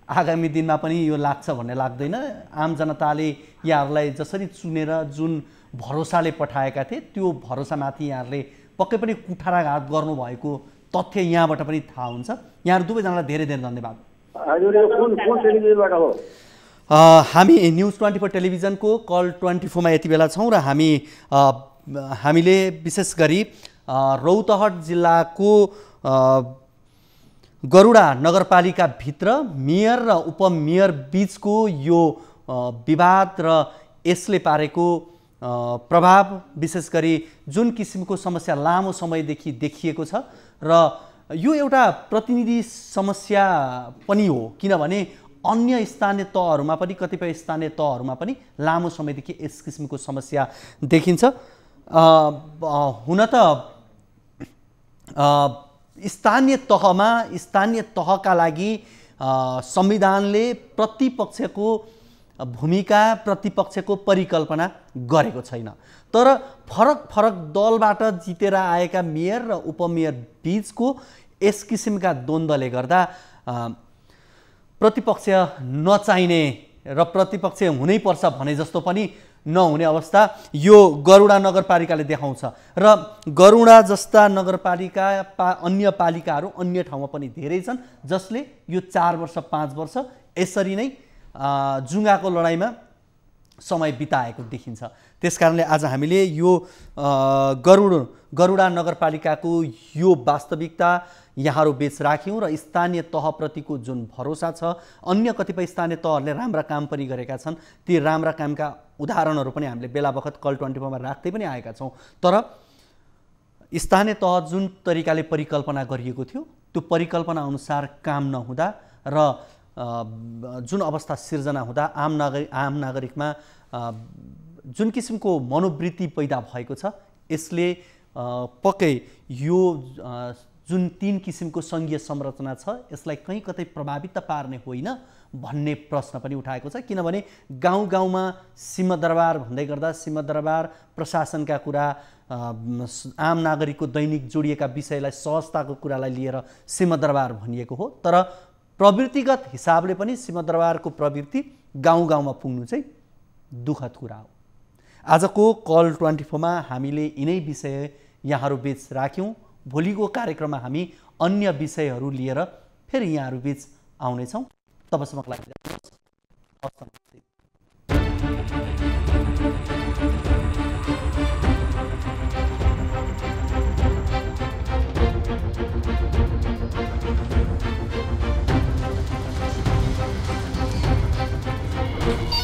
आगामी दिनमा पनि यो लाग्छ भन्ने लाग्दैन। आम जनताले यहाँहरूलाई जसरी चुनेर जुन भरोसाले पठाएका थिए त्यो भरोसामाथि यहाँहरूले पक्कै पनि कुठाराघात गर्नुभएको तथ्य यहाँबाट पनि थाहा हुन्छ। यहाँहरू दुवैजनालाई धेरै धेरै धन्यवाद। हामी न्युज 24 टेलिभिजनको कल 24 मा यति बेला छौँ र हामीले विशेष गरी रौतहट जिल्लाको गरुडा नगरपालिका भित्र मेयर र उपमेयर बीचको यो विवाद र यसले पारेको प्रभाव, विशेष गरी जुन किसिमको समस्या लामो समयदेखि देखिएको छ र यो एउटा प्रतिनिधि समस्या पनि हो, किनभने अन्य स्थानीय तहहरूमा पनि कतिपय स्थानीय तहहरूमा पनि लामो समयदेखि यस किसिमको समस्या देखिन्छ। हुन त स्थानीय तहका लागि संविधानले प्रतिपक्षको भूमिका, प्रतिपक्षको परिकल्पना गरेको छैन, तर फरक दलबाट जितेर आएका मेयर र उपमेयर बीचको यस किसिमका द्वन्द्वले गर्दा प्रतिपक्ष नचाहिने र प्रतिपक्ष हुनैपर्छ भने जस्तो पनि नहुने अवस्था यो गरुडा नगरपालिकाले देखाउँछ। र गरुडा जस्ता नगरपालिका अन्य पालिकाहरू अन्य ठाउँमा पनि धेरै छन् जसले यो 4 वर्ष 5 वर्ष यसरी नै जुङ्गाको लडाइँमा समय बिताएको देखिन्छ। त्यसकारणले आज हामीले यो गरुडा नगरपालिकाको यो वास्तविकता यहाँहरू बीच राख्यौँ र स्थानीय तहप्रतिको जुन भरोसा छ, अन्य कतिपय स्थानीय तहहरूले राम्रा काम पनि गरेका छन्, ती राम्रा कामका उदाहरणहरू पनि हामीले बेला बखत कल 24 मा राख्दै पनि आएका छौँ। तर स्थानीय तह जुन तरिकाले परिकल्पना गरिएको थियो त्यो परिकल्पना अनुसार काम नहुँदा र जुन अवस्था सिर्जना हुँदा आम नागरिकमा जुन किसिमको मनोवृत्ति पैदा भएको छ, यसले पक्कै यो जुन 3 किसिमको सङ्घीय संरचना छ यसलाई कहीँ कतै प्रभावित पार्ने होइन भन्ने प्रश्न पनि उठाएको छ। किनभने गाउँ-गाउँमा सिंहदरबार भन्दै गर्दा सिंहदरबार प्रशासनका कुरा, आम नागरिकको दैनिक जोडिएका विषयलाई, सहजताको कुरालाई लिएर सिंहदरबार भनिएको हो, तर प्रवृत्तिगत हिसाबले पनि सिंहदरबारको प्रवृत्ति गाउँ-गाउँमा पुग्नु चाहिँ दुःखद कुरा हो। आजको कल 24 मा हामीले यिनै विषय यहाँहरू बीच राख्यौँ। भोलिको कार्यक्रममा हामी अन्य विषयहरू लिएर फेरि यहाँहरू बीच आउनेछौँ। तबसम्मको लागि Thank you.